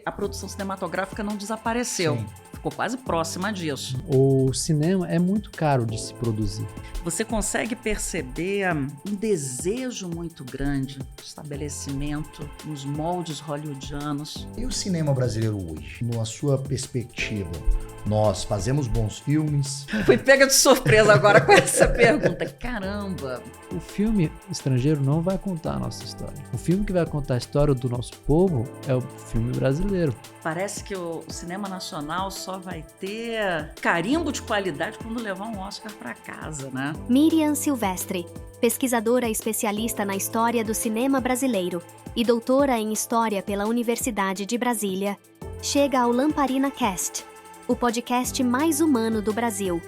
A produção cinematográfica não desapareceu. Sim. Ficou quase próxima disso. O cinema é muito caro de se produzir. Você consegue perceber um desejo muito grande de estabelecimento nos moldes hollywoodianos. E o cinema brasileiro hoje? Na sua perspectiva, nós fazemos bons filmes? Fui pega de surpresa agora com essa pergunta. Caramba! O filme estrangeiro não vai contar a nossa história. O filme que vai contar a história do nosso povo é o filme brasileiro. Parece que o cinema nacional só vai ter carimbo de qualidade quando levar um Oscar para casa, né? Miriam Silvestre, pesquisadora especialista na história do cinema brasileiro e doutora em História pela Universidade de Brasília, chega ao Lamparina Cast, o podcast mais humano do Brasil,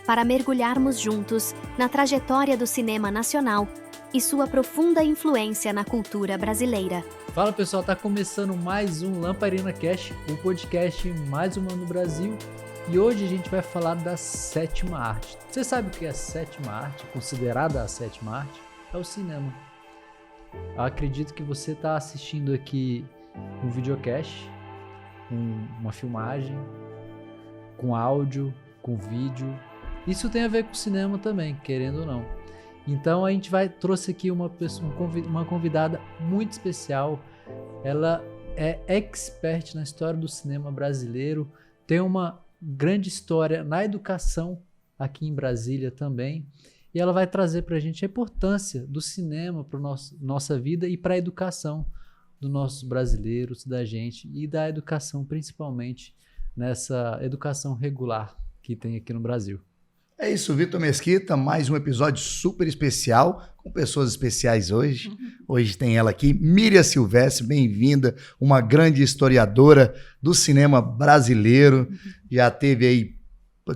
para mergulharmos juntos na trajetória do cinema nacional e sua profunda influência na cultura brasileira. Fala pessoal, tá começando mais um Lamparina Cast, o podcast mais humano do Brasil, e hoje a gente vai falar da sétima arte. Você sabe o que é a sétima arte, considerada a sétima arte? É o cinema. Eu acredito que você está assistindo aqui um videocast, uma filmagem, com áudio, com vídeo. Isso tem a ver com cinema também, querendo ou não. Então a gente trouxe aqui uma convidada muito especial. Ela é expert na história do cinema brasileiro, tem uma grande história na educação aqui em Brasília também. E ela vai trazer para a gente a importância do cinema para nossa vida e para a educação dos nossos brasileiros, da gente e da educação principalmente nessa educação regular que tem aqui no Brasil. É isso, Vitor Mesquita, mais um episódio super especial, com pessoas especiais hoje. Hoje tem ela aqui, Miriam Silvestre, bem-vinda, uma grande historiadora do cinema brasileiro. Já teve aí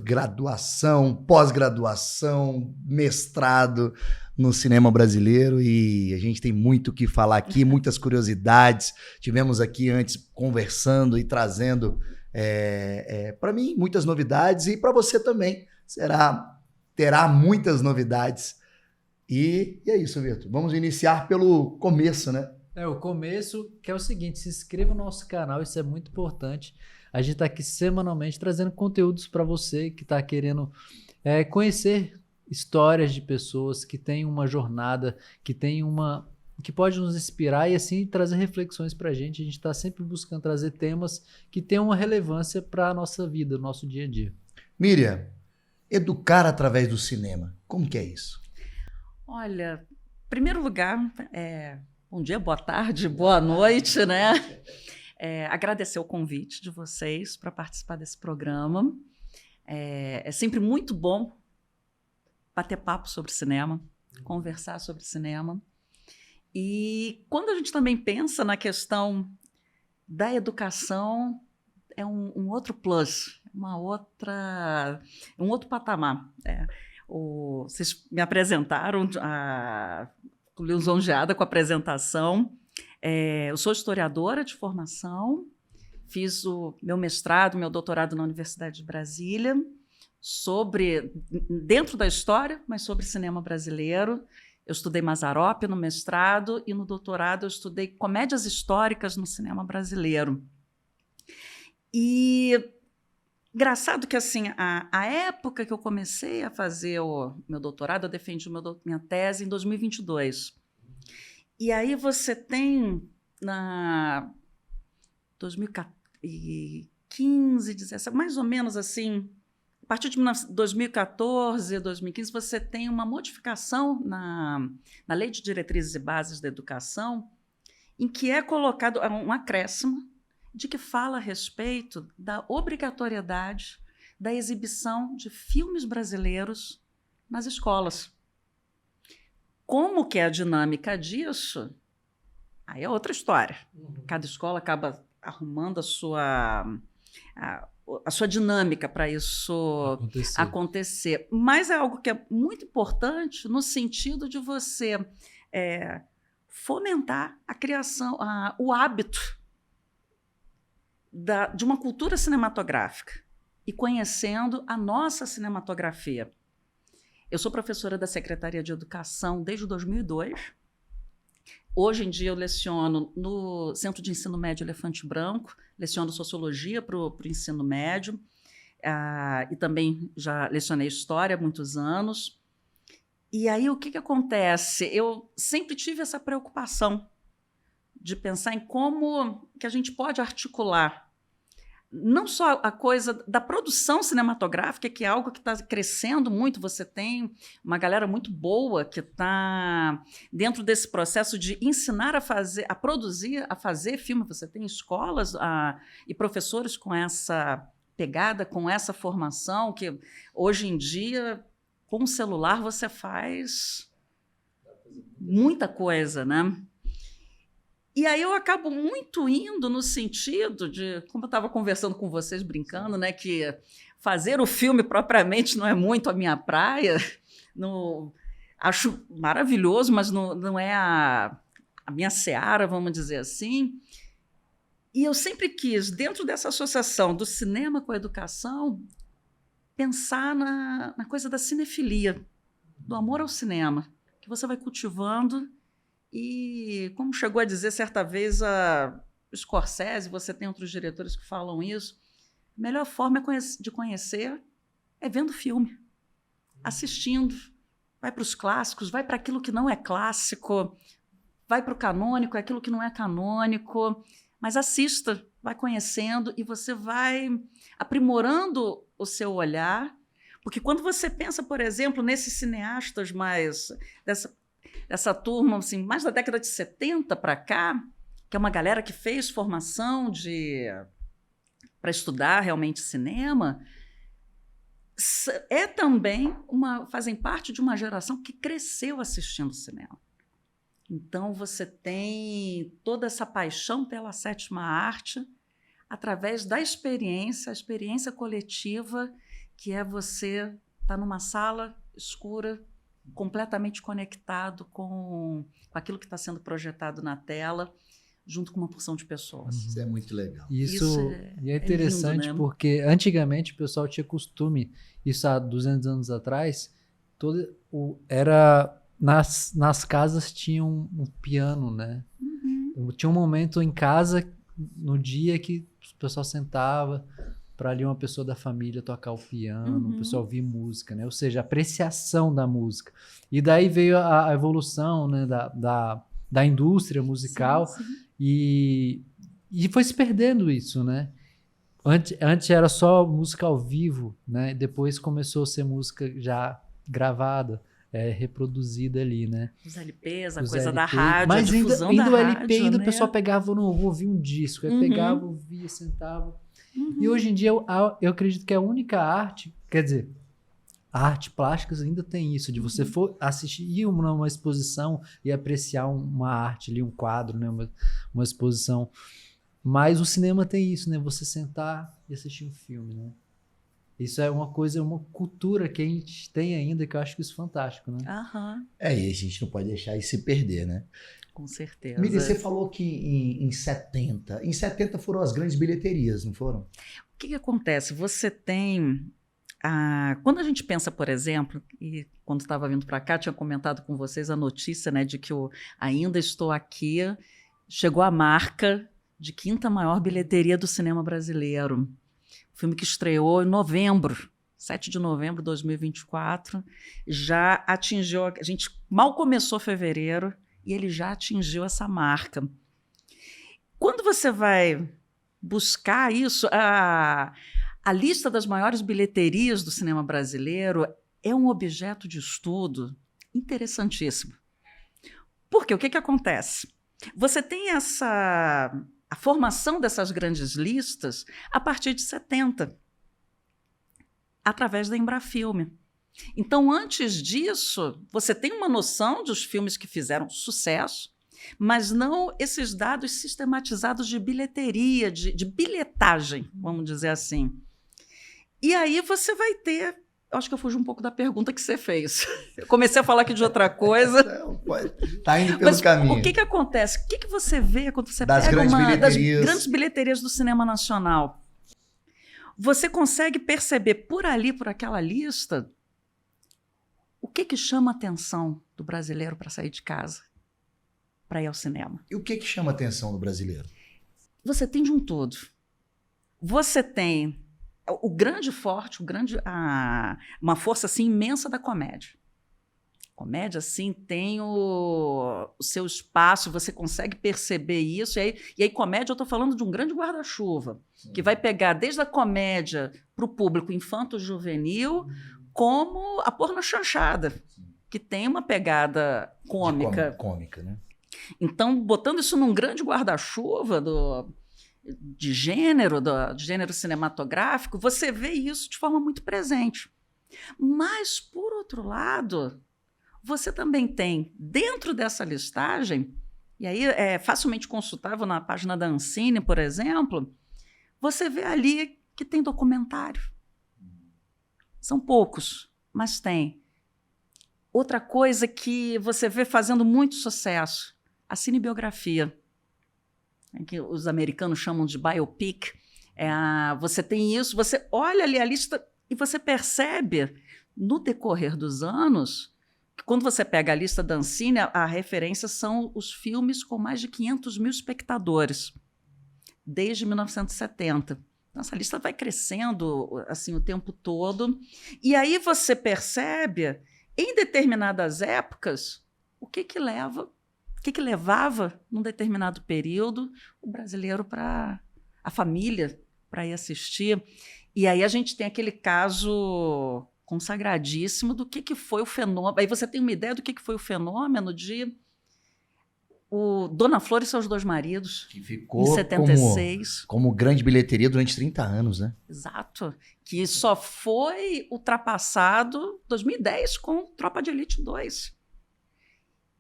graduação, pós-graduação, mestrado no cinema brasileiro e a gente tem muito o que falar aqui, muitas curiosidades. Tivemos aqui antes conversando e trazendo para mim muitas novidades e para você também. Terá muitas novidades. E é isso, Vitor. Vamos iniciar pelo começo, né? O começo, que é o seguinte, se inscreva no nosso canal, isso é muito importante. A gente está aqui semanalmente trazendo conteúdos para você que está querendo conhecer histórias de pessoas que têm uma jornada, que pode nos inspirar e assim trazer reflexões para a gente. A gente está sempre buscando trazer temas que tenham uma relevância para a nossa vida, o nosso dia a dia. Miriam, educar através do cinema, como que é isso? Olha, em primeiro lugar, bom dia, boa tarde, boa noite, né? Agradecer o convite de vocês para participar desse programa. É sempre muito bom bater papo sobre cinema, conversar sobre cinema. E quando a gente também pensa na questão da educação, é um outro plus, um outro patamar. Vocês me apresentaram, estou lisonjeada com a apresentação. Eu sou historiadora de formação, fiz o meu mestrado, meu doutorado na Universidade de Brasília, dentro da história, mas sobre cinema brasileiro. Eu estudei Mazzaropi no mestrado e no doutorado eu estudei comédias históricas no cinema brasileiro. E engraçado que assim, a época que eu comecei a fazer o meu doutorado, eu defendi minha tese em 2022. E aí você tem, na 2015, 17, mais ou menos assim, a partir de 2014, 2015, você tem uma modificação na Lei de Diretrizes e Bases da Educação, em que é colocado um acréscimo de que fala a respeito da obrigatoriedade da exibição de filmes brasileiros nas escolas. Como que é a dinâmica disso? Aí é outra história. Cada escola acaba arrumando a sua dinâmica para isso acontecer. Mas é algo que é muito importante no sentido de você fomentar a criação, o hábito de uma cultura cinematográfica e conhecendo a nossa cinematografia. Eu sou professora da Secretaria de Educação desde 2002. Hoje em dia eu leciono no Centro de Ensino Médio Elefante Branco, leciono Sociologia para o ensino médio, e também já lecionei História há muitos anos. E aí o que acontece? Eu sempre tive essa preocupação de pensar em como que a gente pode articular não só a coisa da produção cinematográfica, que é algo que está crescendo muito. Você tem uma galera muito boa que está dentro desse processo de ensinar a fazer, a produzir, a fazer filme. Você tem escolas e professores com essa pegada, com essa formação, que hoje em dia, com o celular, você faz muita coisa, né? E aí eu acabo muito indo no sentido de, como eu estava conversando com vocês, brincando, né, que fazer o filme propriamente não é muito a minha praia. Acho maravilhoso, mas não é a minha seara, vamos dizer assim. E eu sempre quis, dentro dessa associação do cinema com a educação, pensar na coisa da cinefilia, do amor ao cinema, que você vai cultivando. E, como chegou a dizer certa vez a Scorsese, você tem outros diretores que falam isso, a melhor forma de conhecer é vendo filme, assistindo. Vai para os clássicos, vai para aquilo que não é clássico, vai para o canônico, aquilo que não é canônico, mas assista, vai conhecendo e você vai aprimorando o seu olhar, porque quando você pensa, por exemplo, nesses cineastas mais dessa turma, assim, mais da década de 70 para cá, que é uma galera que fez formação para estudar realmente cinema, também fazem parte de uma geração que cresceu assistindo cinema. Então, você tem toda essa paixão pela sétima arte através da experiência, a experiência coletiva, que é você estar numa sala escura, completamente conectado com aquilo que está sendo projetado na tela, junto com uma porção de pessoas. Isso é muito legal. Isso é interessante, lindo, né? Porque antigamente o pessoal tinha costume, isso há 200 anos atrás, nas casas tinha um piano, né? Uhum. Tinha um momento em casa, no dia, que o pessoal sentava para ali uma pessoa da família tocar o piano, o pessoal ouvir música, né? Ou seja, a apreciação da música. E daí veio a evolução, né, da indústria musical. Sim. E foi se perdendo isso, né? Antes era só música ao vivo, né? Depois começou a ser música já gravada, reproduzida ali, né? Os LPs, a Os coisa LP, da rádio, mas a difusão ainda da o rádio, LP, ainda né? o pessoal pegava, não, vou ouvir um disco. Aí pegava, ouvia, sentava. E hoje em dia eu acredito que a única arte, quer dizer, a arte plástica ainda tem isso, de você for assistir uma exposição e apreciar uma arte ali, um quadro, né? Uma exposição. Mas o cinema tem isso, né? Você sentar e assistir um filme, né? Isso é uma coisa, uma cultura que a gente tem ainda, que eu acho isso fantástico, né? Aham. E a gente não pode deixar isso se perder, né? Com certeza. Miriam, você falou que em 70 foram as grandes bilheterias, não foram? O que acontece? Você tem... quando a gente pensa, por exemplo, e quando estava vindo para cá, tinha comentado com vocês a notícia, né, de que o Ainda Estou Aqui chegou à marca de 5ª maior bilheteria do cinema brasileiro. O filme que estreou em novembro, 7 de novembro de 2024, já atingiu... A gente mal começou fevereiro e ele já atingiu essa marca. Quando você vai buscar isso, a lista das maiores bilheterias do cinema brasileiro é um objeto de estudo interessantíssimo. Porque o que acontece? Você tem a formação dessas grandes listas a partir de 70, através da Embrafilme. Então, antes disso, você tem uma noção dos filmes que fizeram sucesso, mas não esses dados sistematizados de bilheteria, de bilhetagem, vamos dizer assim. E aí você vai ter... Acho que eu fugi um pouco da pergunta que você fez. Eu comecei a falar aqui de outra coisa. Está indo pelo caminho. O que acontece? O que você vê quando você das pega das bilheterias. grandes bilheterias do cinema nacional? Você consegue perceber por ali, por aquela lista, o que chama a atenção do brasileiro para sair de casa? para ir ao cinema. E o que chama a atenção do brasileiro? Você tem de um todo. Você tem o grande forte, uma força assim, imensa da comédia. A comédia, assim, tem o seu espaço, você consegue perceber isso. E aí comédia, eu estou falando de um grande guarda-chuva, que vai pegar desde a comédia para o público infanto-juvenil, como a pornochanchada, que tem uma pegada cômica. Cômica, né? Então, botando isso num grande guarda-chuva de gênero cinematográfico, você vê isso de forma muito presente. Mas, por outro lado, você também tem, dentro dessa listagem, e aí é facilmente consultável na página da Ancine, por exemplo, você vê ali que tem documentário. São poucos, mas tem. Outra coisa que você vê fazendo muito sucesso, a cinebiografia, que os americanos chamam de biopic. Você tem isso, você olha ali a lista e você percebe, no decorrer dos anos, que quando você pega a lista da Ancine, a referência são os filmes com mais de 500 mil espectadores, desde 1970. Então, essa lista vai crescendo assim, o tempo todo. E aí você percebe, em determinadas épocas, o que levava, num determinado período, o brasileiro a família para ir assistir. E aí a gente tem aquele caso consagradíssimo do que foi o fenômeno. Aí você tem uma ideia do que foi o fenômeno de o Dona Flor e Seus Dois Maridos, que ficou em 76. Como grande bilheteria durante 30 anos, né? Exato. Que só foi ultrapassado em 2010 com Tropa de Elite 2.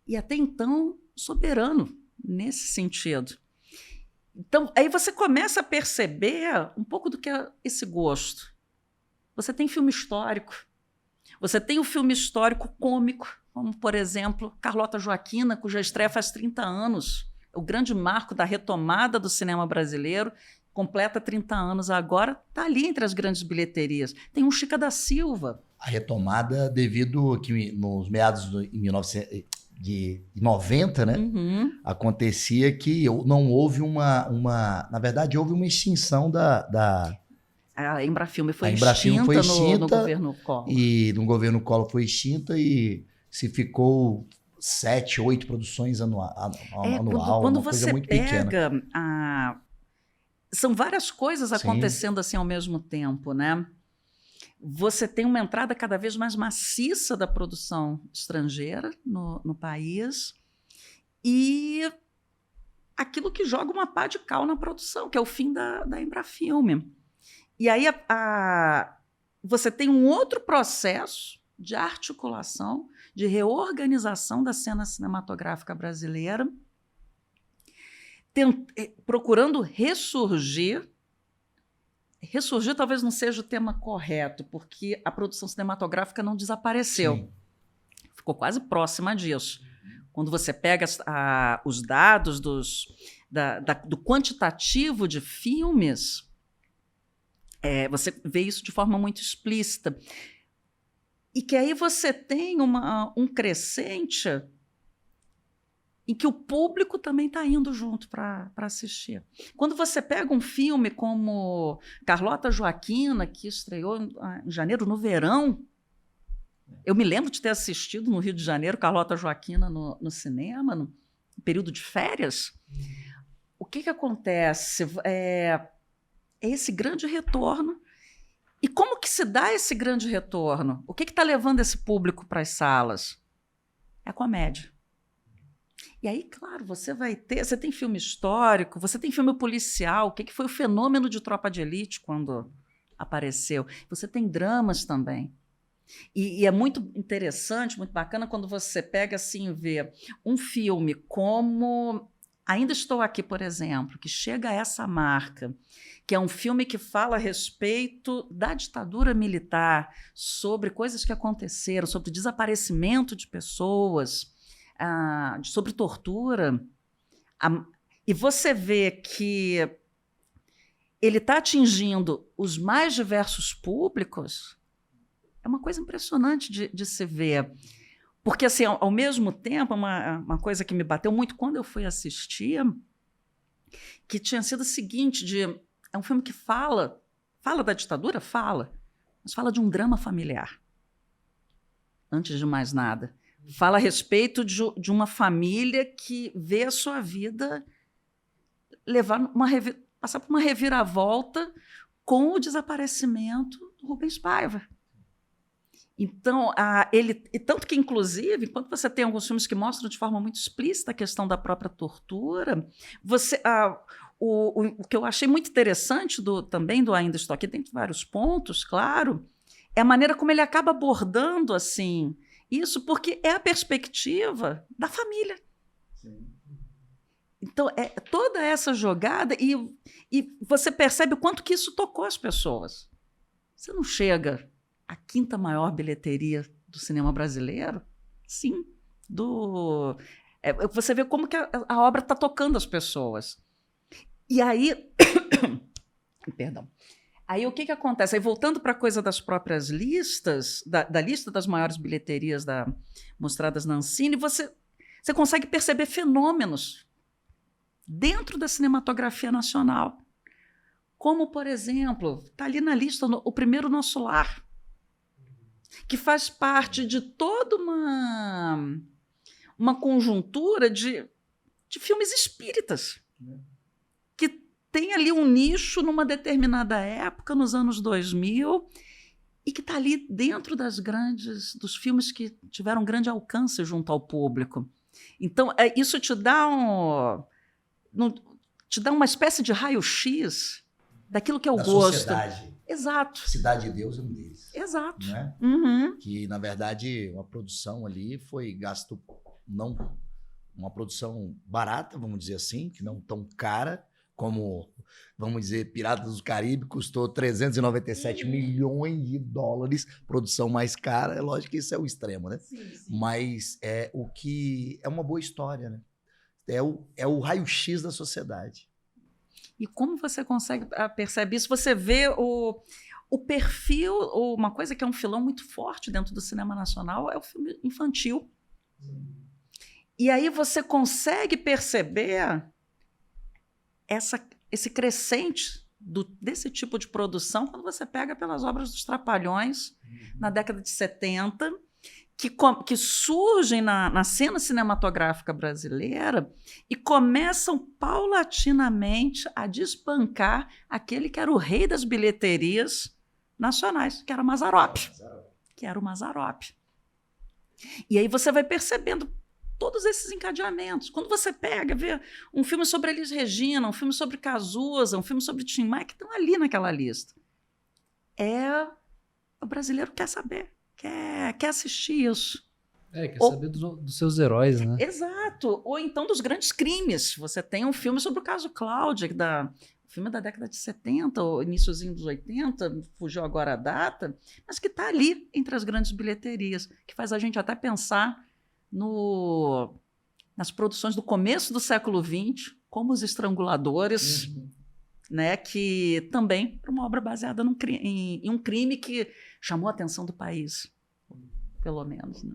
E até então, soberano nesse sentido. Então, aí você começa a perceber um pouco do que é esse gosto. Você tem filme histórico. Você tem o filme histórico cômico, como, por exemplo, Carlota Joaquina, cuja estreia faz 30 anos. O grande marco da retomada do cinema brasileiro, completa 30 anos agora, está ali entre as grandes bilheterias. Tem um Chica da Silva. A retomada devido que nos meados de 1990, né? Uhum. Acontecia que não houve na verdade, houve uma extinção A Embrafilme foi extinta no governo Collor. E no governo Collor foi extinta e se ficou 7, 8 produções anual. Quando uma você coisa muito pega pequena. São várias coisas Sim. acontecendo assim ao mesmo tempo, né? Você tem uma entrada cada vez mais maciça da produção estrangeira no país e aquilo que joga uma pá de cal na produção, que é o fim da Embrafilme. E aí você tem um outro processo de articulação, de reorganização da cena cinematográfica brasileira, procurando ressurgir. Ressurgir talvez não seja o tema correto, porque a produção cinematográfica não desapareceu. Sim. Ficou quase próxima disso. Quando você pega os dados do quantitativo de filmes, você vê isso de forma muito explícita. E que aí você tem um crescente em que o público também está indo junto para assistir. Quando você pega um filme como Carlota Joaquina, que estreou em janeiro, no verão, eu me lembro de ter assistido no Rio de Janeiro Carlota Joaquina no cinema, no período de férias. O que acontece? É esse grande retorno. E como que se dá esse grande retorno? O que está levando esse público para as salas? É a comédia. E aí, claro, você tem filme histórico, você tem filme policial, o que foi o fenômeno de Tropa de Elite quando apareceu. Você tem dramas também. E é muito interessante, muito bacana quando você pega assim e vê um filme como Ainda Estou Aqui, por exemplo, que chega a essa marca, que é um filme que fala a respeito da ditadura militar, sobre coisas que aconteceram, sobre desaparecimento de pessoas, sobre tortura. E você vê que ele está atingindo os mais diversos públicos. É uma coisa impressionante de se ver. Porque, assim, ao mesmo tempo, uma coisa que me bateu muito quando eu fui assistir, que tinha sido o seguinte, é um filme que fala da ditadura? Fala, mas fala de um drama familiar, antes de mais nada. Fala a respeito de uma família que vê a sua vida passar por uma reviravolta com o desaparecimento do Rubens Paiva. Então, tanto que, inclusive, enquanto você tem alguns filmes que mostram de forma muito explícita a questão da própria tortura, o que eu achei muito interessante também do Ainda Estou Aqui, tem vários pontos, claro, é a maneira como ele acaba abordando assim, isso, porque é a perspectiva da família. Sim. Então, é toda essa jogada, e você percebe o quanto que isso tocou as pessoas. Você não chega à 5ª maior bilheteria do cinema brasileiro? Sim. Você vê como que a obra está tocando as pessoas. E aí... Perdão. Aí o que acontece? Aí, voltando para a coisa das próprias listas, da lista das maiores bilheterias mostradas na Ancine, você consegue perceber fenômenos dentro da cinematografia nacional. Como, por exemplo, está ali na lista O Primeiro Nosso Lar, que faz parte de toda uma conjuntura de filmes espíritas, que tem ali um nicho numa determinada época, nos anos 2000, e que está ali dentro dos filmes que tiveram grande alcance junto ao público. Então, isso te dá uma espécie de raio-x daquilo que eu gosto. Sociedade. Exato. Cidade de Deus é um deles. Exato. Né? Uhum. Que, na verdade, uma produção ali foi gasto, não uma produção barata, vamos dizer assim, que não tão cara, como, vamos dizer, Piratas do Caribe, custou 397 milhões de dólares, produção mais cara, é lógico que isso é o extremo, né? Sim. Mas é o que é uma boa história, né? É o raio-x da sociedade. E como você consegue perceber isso? Você vê o perfil, uma coisa que é um filão muito forte dentro do cinema nacional, é o filme infantil. E aí você consegue perceber esse crescente desse tipo de produção quando você pega pelas obras dos Trapalhões, na década de 70, que surgem na cena cinematográfica brasileira e começam paulatinamente a desbancar aquele que era o rei das bilheterias nacionais, que era o Mazzaropi. E aí você vai percebendo todos esses encadeamentos. Quando você vê um filme sobre Elis Regina, um filme sobre Cazuza, um filme sobre Tim Maia, que estão ali naquela lista. O brasileiro quer saber, quer assistir isso. Quer saber dos seus heróis, né? Exato. Ou então dos grandes crimes. Você tem um filme sobre o caso Cláudia, filme da década de 70, ou iníciozinho dos 80, fugiu agora a data, mas que está ali entre as grandes bilheterias, que faz a gente até pensar nas produções do começo do século XX, como Os Estranguladores, né, que também era uma obra baseada em um crime que chamou a atenção do país, pelo menos. Né?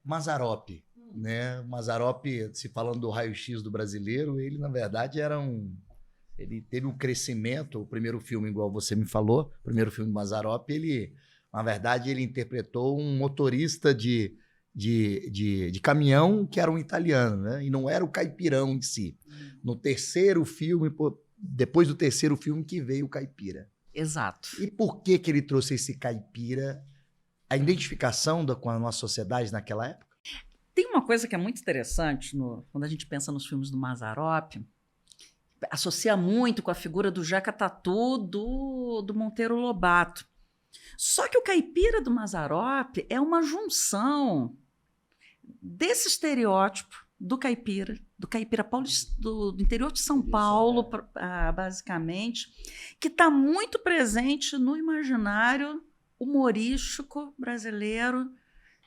Mazzaropi, né? Mazzaropi, se falando do raio-x do brasileiro, ele, na verdade, ele teve um crescimento. O primeiro filme, igual você me falou, o primeiro filme do Mazzaropi, na verdade, ele interpretou um motorista de caminhão que era um italiano, né? E não era o caipirão em si. No terceiro filme, depois do terceiro filme que veio o caipira. Exato. E por que ele trouxe esse caipira? A identificação com a nossa sociedade naquela época? Tem uma coisa que é muito interessante quando a gente pensa nos filmes do Mazzaropi, associa muito com a figura do Jeca Tatu do Monteiro Lobato. Só que o caipira do Mazzaropi é uma junção desse estereótipo do caipira paulista, do interior de São Paulo, basicamente, que está muito presente no imaginário humorístico brasileiro,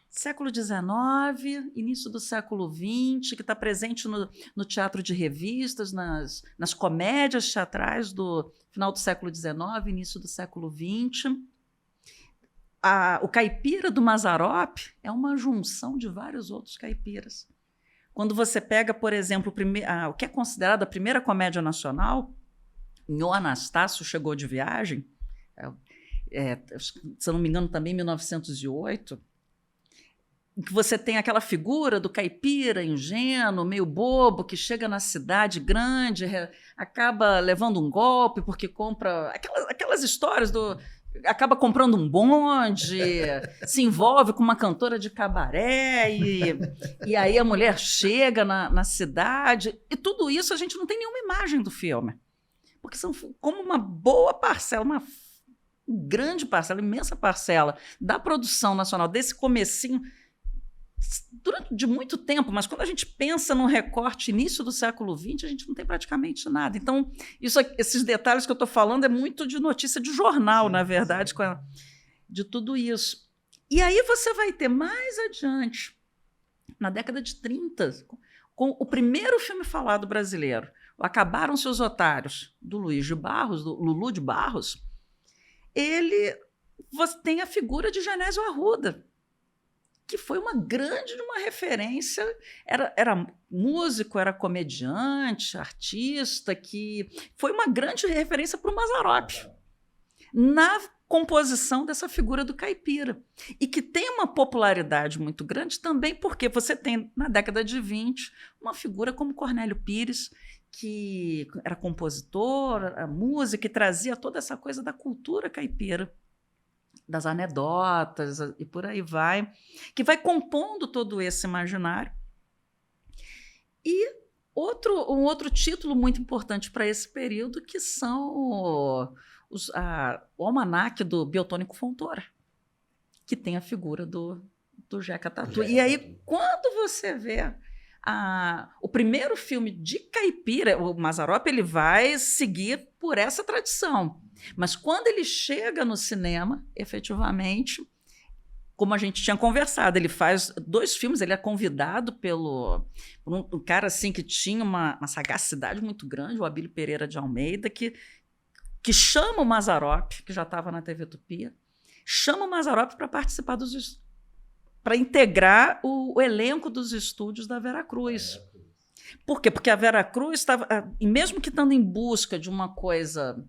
século XIX, início do século XX, que está presente no teatro de revistas, nas comédias teatrais do final do século XIX, início do século XX. o caipira do Mazzaropi é uma junção de vários outros caipiras. Quando você pega, por exemplo, o que é considerado a primeira comédia nacional, O Anastácio Chegou de Viagem, se eu não me engano, também em 1908, em que você tem aquela figura do caipira ingênuo, meio bobo, que chega na cidade grande, acaba levando um golpe porque compra... Aquelas histórias acaba comprando um bonde, se envolve com uma cantora de cabaré, e aí a mulher chega na cidade. E tudo isso a gente não tem nenhuma imagem do filme. Porque são como uma boa parcela, uma grande parcela, imensa parcela da produção nacional, desse comecinho, de muito tempo, mas quando a gente pensa no recorte início do século XX, a gente não tem praticamente nada. Então, esses detalhes que eu estou falando é muito de notícia de jornal, na verdade, de tudo isso. E aí você vai ter mais adiante, na década de 30, com o primeiro filme falado brasileiro, Acabaram-se os Otários, do Luiz de Barros, do Lulu de Barros. Você tem a figura de Genésio Arruda, que foi uma referência, era músico, era comediante, artista, que foi uma grande referência para o Mazzaropi na composição dessa figura do caipira. E que tem uma popularidade muito grande também porque você tem, na década de 20, uma figura como Cornélio Pires, que era compositor, a música, e trazia toda essa coisa da cultura caipira, das anedotas e por aí vai, que vai compondo todo esse imaginário. E um outro título muito importante para esse período, que são o almanaque do Beltônico Fontoura, que tem a figura do Jeca Tatu. E aí, quando você vê o primeiro filme de caipira, o Mazzaropi, ele vai seguir por essa tradição. Mas quando ele chega no cinema, efetivamente, como a gente tinha conversado, ele faz 2 filmes, ele é convidado por um cara assim, que tinha uma sagacidade muito grande, o Abílio Pereira de Almeida, que chama o Mazzaropi, que já estava na TV Tupi, chama o Mazzaropi para participar para integrar o elenco dos estúdios da Veracruz. Por quê? Porque a Veracruz estava, mesmo que estando em busca de uma coisa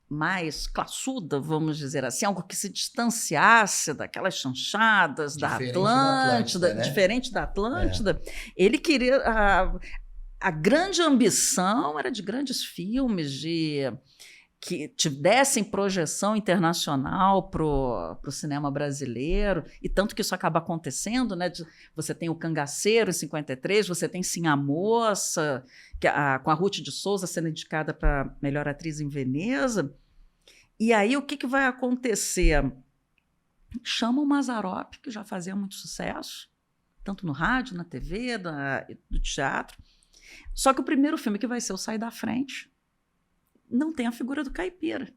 mais classuda, vamos dizer assim, algo que se distanciasse daquelas chanchadas da Atlântida, né? Diferente da Atlântida, ele queria... A grande ambição era de grandes filmes, que te dessem projeção internacional para o cinema brasileiro, e tanto que isso acaba acontecendo, né? Você tem o Cangaceiro, em 53, você tem Sim a Moça, com a Ruth de Souza sendo indicada para melhor atriz em Veneza. E aí o que vai acontecer? Chama o Mazzaropi, que já fazia muito sucesso, tanto no rádio, na TV, do teatro. Só que o primeiro filme, que vai ser o Sai da Frente, não tem a figura do caipira.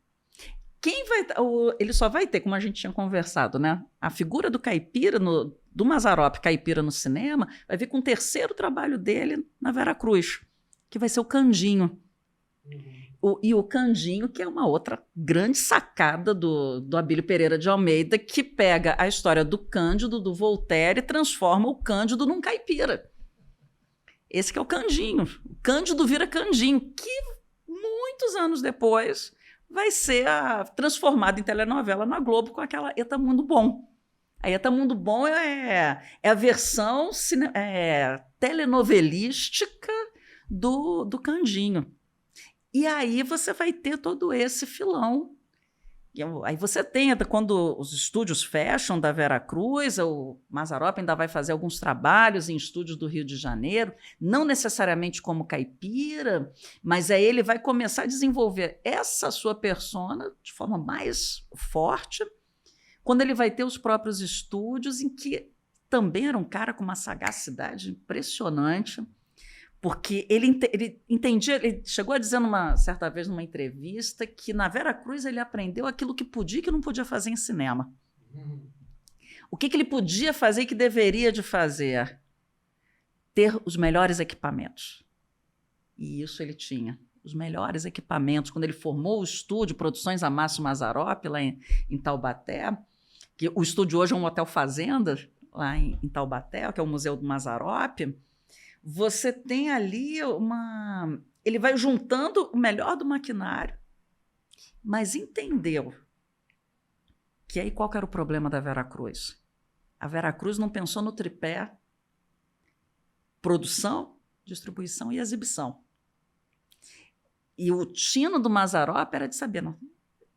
Ele só vai ter, como a gente tinha conversado, né? A figura do caipira, do Mazzaropi caipira no cinema, vai vir com o terceiro trabalho dele na Veracruz, que vai ser o Candinho. E o Candinho, que é uma outra grande sacada do Abílio Pereira de Almeida, que pega a história do Cândido, do Voltaire, e transforma o Cândido num caipira. Esse que é o Candinho. O Cândido vira Candinho, que muitos anos depois vai ser transformado em telenovela na Globo com aquela Eta Mundo Bom. A Eta Mundo Bom é a versão telenovelística do Candinho. E aí você vai ter todo esse filão. Aí você tem, quando os estúdios fecham da Veracruz, o Mazzaropi ainda vai fazer alguns trabalhos em estúdios do Rio de Janeiro, não necessariamente como caipira, mas aí ele vai começar a desenvolver essa sua persona de forma mais forte, quando ele vai ter os próprios estúdios, em que também era um cara com uma sagacidade impressionante, porque ele entendia, ele chegou a dizer certa vez numa entrevista que na Veracruz ele aprendeu aquilo que podia e que não podia fazer em cinema. O que ele podia fazer e que deveria de fazer? Ter os melhores equipamentos. E isso ele tinha, os melhores equipamentos. Quando ele formou o estúdio Produções Amácio Mazzaropi, lá em Taubaté, que o estúdio hoje é um hotel fazenda, lá em Taubaté, que é o Museu do Mazzaropi, você tem ali ele vai juntando o melhor do maquinário, mas entendeu que aí qual que era o problema da Veracruz? A Veracruz não pensou no tripé produção, distribuição e exibição. E o tino do Mazzaropi era de saber, não,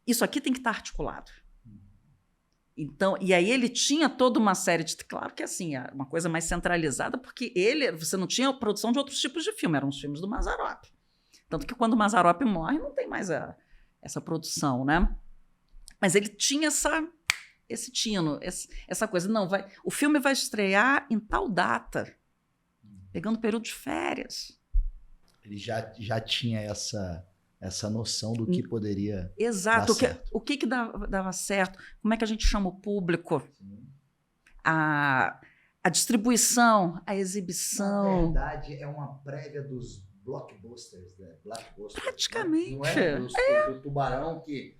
isso aqui tem que estar articulado. Então, e aí ele tinha toda uma série de... Claro que assim, uma coisa mais centralizada, porque você não tinha produção de outros tipos de filme, eram os filmes do Mazzaropi. Tanto que quando o Mazzaropi morre, não tem mais essa produção, né? Mas ele tinha esse tino, essa coisa. Não, o filme vai estrear em tal data, pegando período de férias. Ele já tinha essa noção do que poderia Exato. dar certo. O que dava certo? Como é que a gente chama o público? A distribuição, a exibição. Na verdade, é uma prévia dos blockbusters, né? Praticamente. Não é? Do Tubarão que...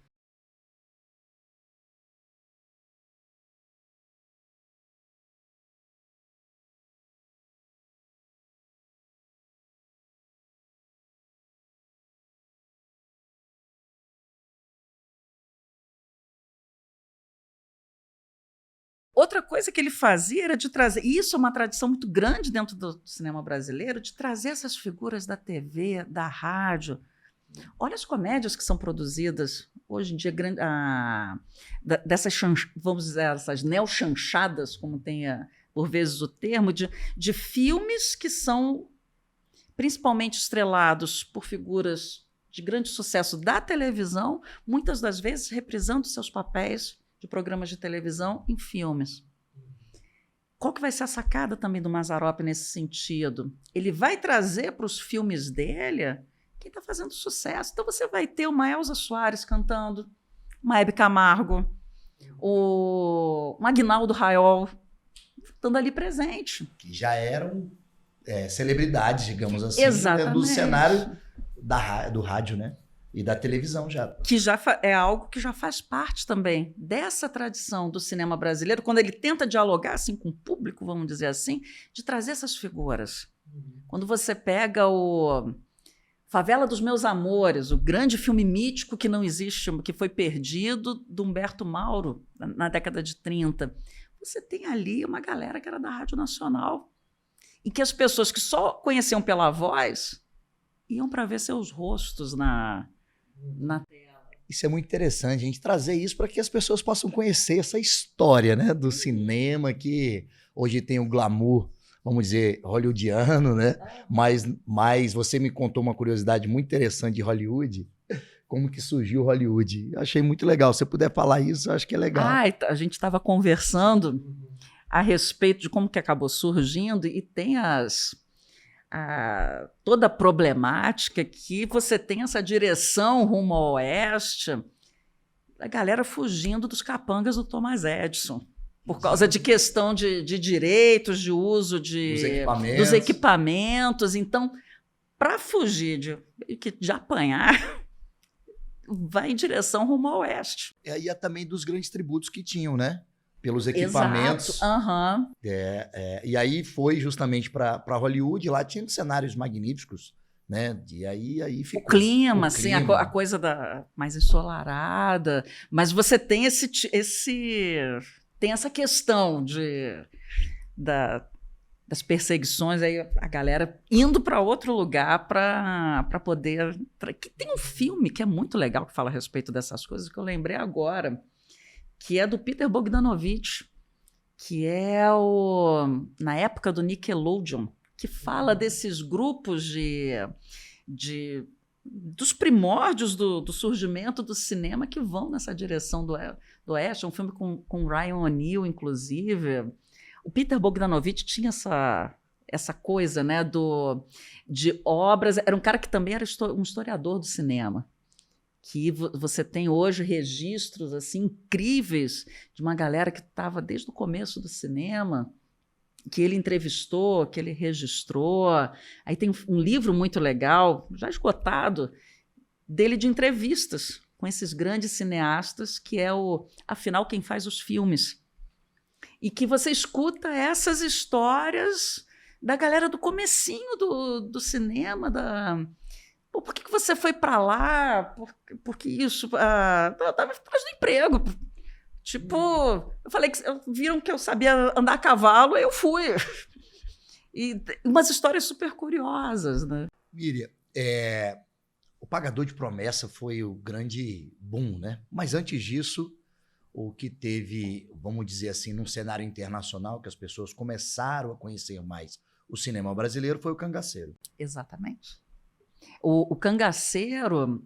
Outra coisa que ele fazia era de trazer... Isso é uma tradição muito grande dentro do cinema brasileiro, de trazer essas figuras da TV, da rádio. Olha as comédias que são produzidas hoje em dia, dessas, vamos dizer, essas neochanchadas, como tem por vezes o termo, de filmes que são principalmente estrelados por figuras de grande sucesso da televisão, muitas das vezes reprisando seus papéis de programas de televisão em filmes. Qual que vai ser a sacada também do Mazzaropi nesse sentido? Ele vai trazer para os filmes dele quem está fazendo sucesso. Então você vai ter uma Elza Soares cantando, uma Hebe Camargo, um Aguinaldo Raiol estando ali presente. Que já eram celebridades, digamos assim, exatamente, do cenário do rádio, né? E da televisão já. Que já é algo que já faz parte também dessa tradição do cinema brasileiro, quando ele tenta dialogar assim, com o público, vamos dizer assim, de trazer essas figuras. Quando você pega o Favela dos Meus Amores, o grande filme mítico que não existe, que foi perdido, do Humberto Mauro, na década de 30, você tem ali uma galera que era da Rádio Nacional, em que as pessoas que só conheciam pela voz iam para ver seus rostos na tela. Isso é muito interessante, a gente trazer isso para que as pessoas possam conhecer essa história, né, do cinema, que hoje tem o glamour, vamos dizer, hollywoodiano, né? Mas você me contou uma curiosidade muito interessante de Hollywood, como que surgiu Hollywood. Eu achei muito legal. Se você puder falar isso, eu acho que é legal. A gente estava conversando a respeito de como que acabou surgindo, e tem toda a problemática que você tem essa direção rumo ao oeste, a galera fugindo dos capangas do Thomas Edison, por causa de questão de direitos, de uso dos equipamentos. Então, para fugir de apanhar, vai em direção rumo ao oeste. E também dos grandes tributos que tinham, né? Pelos equipamentos. Exato. E aí foi justamente para Hollywood, lá tinha cenários magníficos, né? E aí ficou. O clima, assim, a coisa mais ensolarada. Mas você tem tem essa questão das perseguições, aí a galera indo para outro lugar para poder... Tem um filme que é muito legal que fala a respeito dessas coisas, que eu lembrei agora, que é do Peter Bogdanovich, que é na época do Nickelodeon, que fala desses grupos dos primórdios do surgimento do cinema que vão nessa direção do oeste. É um filme com Ryan O'Neal, inclusive. O Peter Bogdanovich tinha essa coisa, né, de obras. Era um cara que também era um historiador do cinema, que você tem hoje registros assim incríveis de uma galera que estava desde o começo do cinema, que ele entrevistou, que ele registrou. Aí tem um livro muito legal, já esgotado, dele de entrevistas com esses grandes cineastas, que é afinal, quem faz os filmes. E que você escuta essas histórias da galera do comecinho do cinema, Pô, por que você foi para lá? Por que isso? Eu estava atrás do emprego. Tipo, eu falei que viram que eu sabia andar a cavalo, eu fui. E umas histórias super curiosas, né? Miriam, o Pagador de Promessa foi o grande boom, né? Mas antes disso, o que teve, vamos dizer assim, num cenário internacional, que as pessoas começaram a conhecer mais o cinema brasileiro, foi o Cangaceiro. Exatamente. O Cangaceiro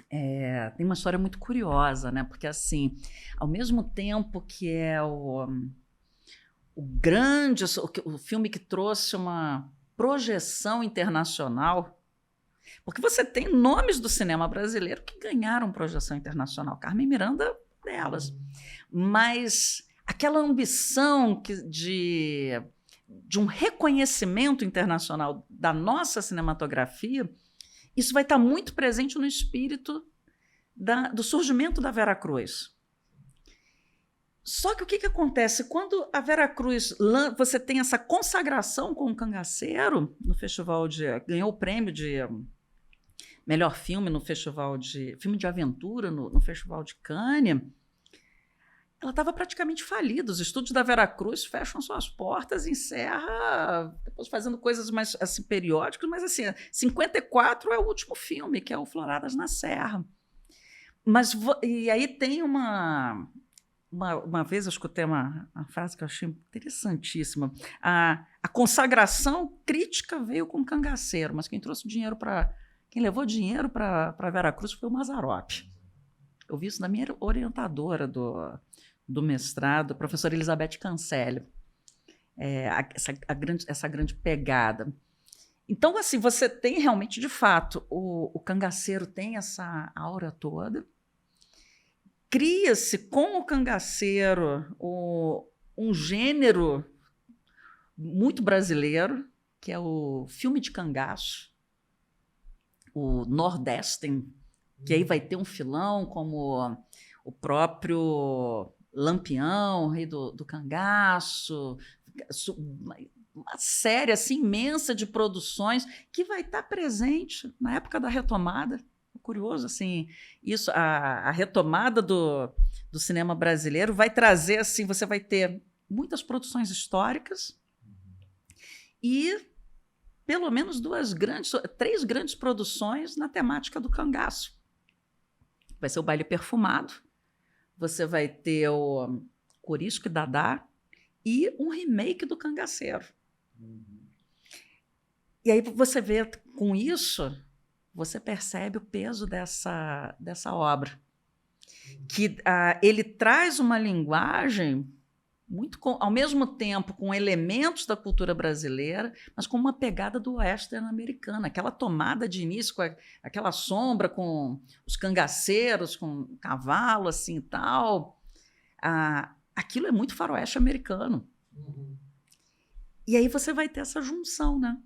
tem uma história muito curiosa, né? Porque, assim, ao mesmo tempo que é o filme que trouxe uma projeção internacional, porque você tem nomes do cinema brasileiro que ganharam projeção internacional. Carmen Miranda, delas. Mas aquela ambição de um reconhecimento internacional da nossa cinematografia, isso vai estar muito presente no espírito do surgimento da Veracruz. Só que o que acontece? Quando a Veracruz, você tem essa consagração com o Cangaceiro, no festival ganhou o prêmio de melhor filme no festival filme de aventura no Festival de Cannes, ela estava praticamente falida. Os estúdios da Veracruz fecham suas portas, encerra, depois fazendo coisas mais assim, periódicas, mas assim, 54 é o último filme, que é o Floradas na Serra. E aí tem uma vez eu escutei uma frase que eu achei interessantíssima. A consagração crítica veio com o Cangaceiro, mas quem levou dinheiro para Veracruz foi o Mazzaropi. Eu vi isso na minha orientadora do mestrado, a professora Elizabeth Cancelli. Essa grande pegada. Então, assim, você tem realmente, de fato, o Cangaceiro tem essa aura toda. Cria-se com o Cangaceiro um gênero muito brasileiro, que é o filme de cangaço, o nordeste, que aí vai ter um filão como o próprio Lampião, Rei do Cangaço, uma série assim, imensa de produções que vai estar presente na época da retomada. Curioso, assim, isso, a retomada do cinema brasileiro vai trazer, assim, você vai ter muitas produções históricas e pelo menos 3 grandes produções na temática do cangaço. Vai ser o Baile Perfumado, você vai ter o Corisco e Dadá e um remake do Cangaceiro. E aí você vê, com isso, você percebe o peso dessa obra. Que ele traz uma linguagem muito, ao mesmo tempo, com elementos da cultura brasileira, mas com uma pegada do western americano. Aquela tomada de início, com aquela sombra, com os cangaceiros, com o cavalo, assim e tal. Aquilo é muito faroeste americano. E aí você vai ter essa junção, né?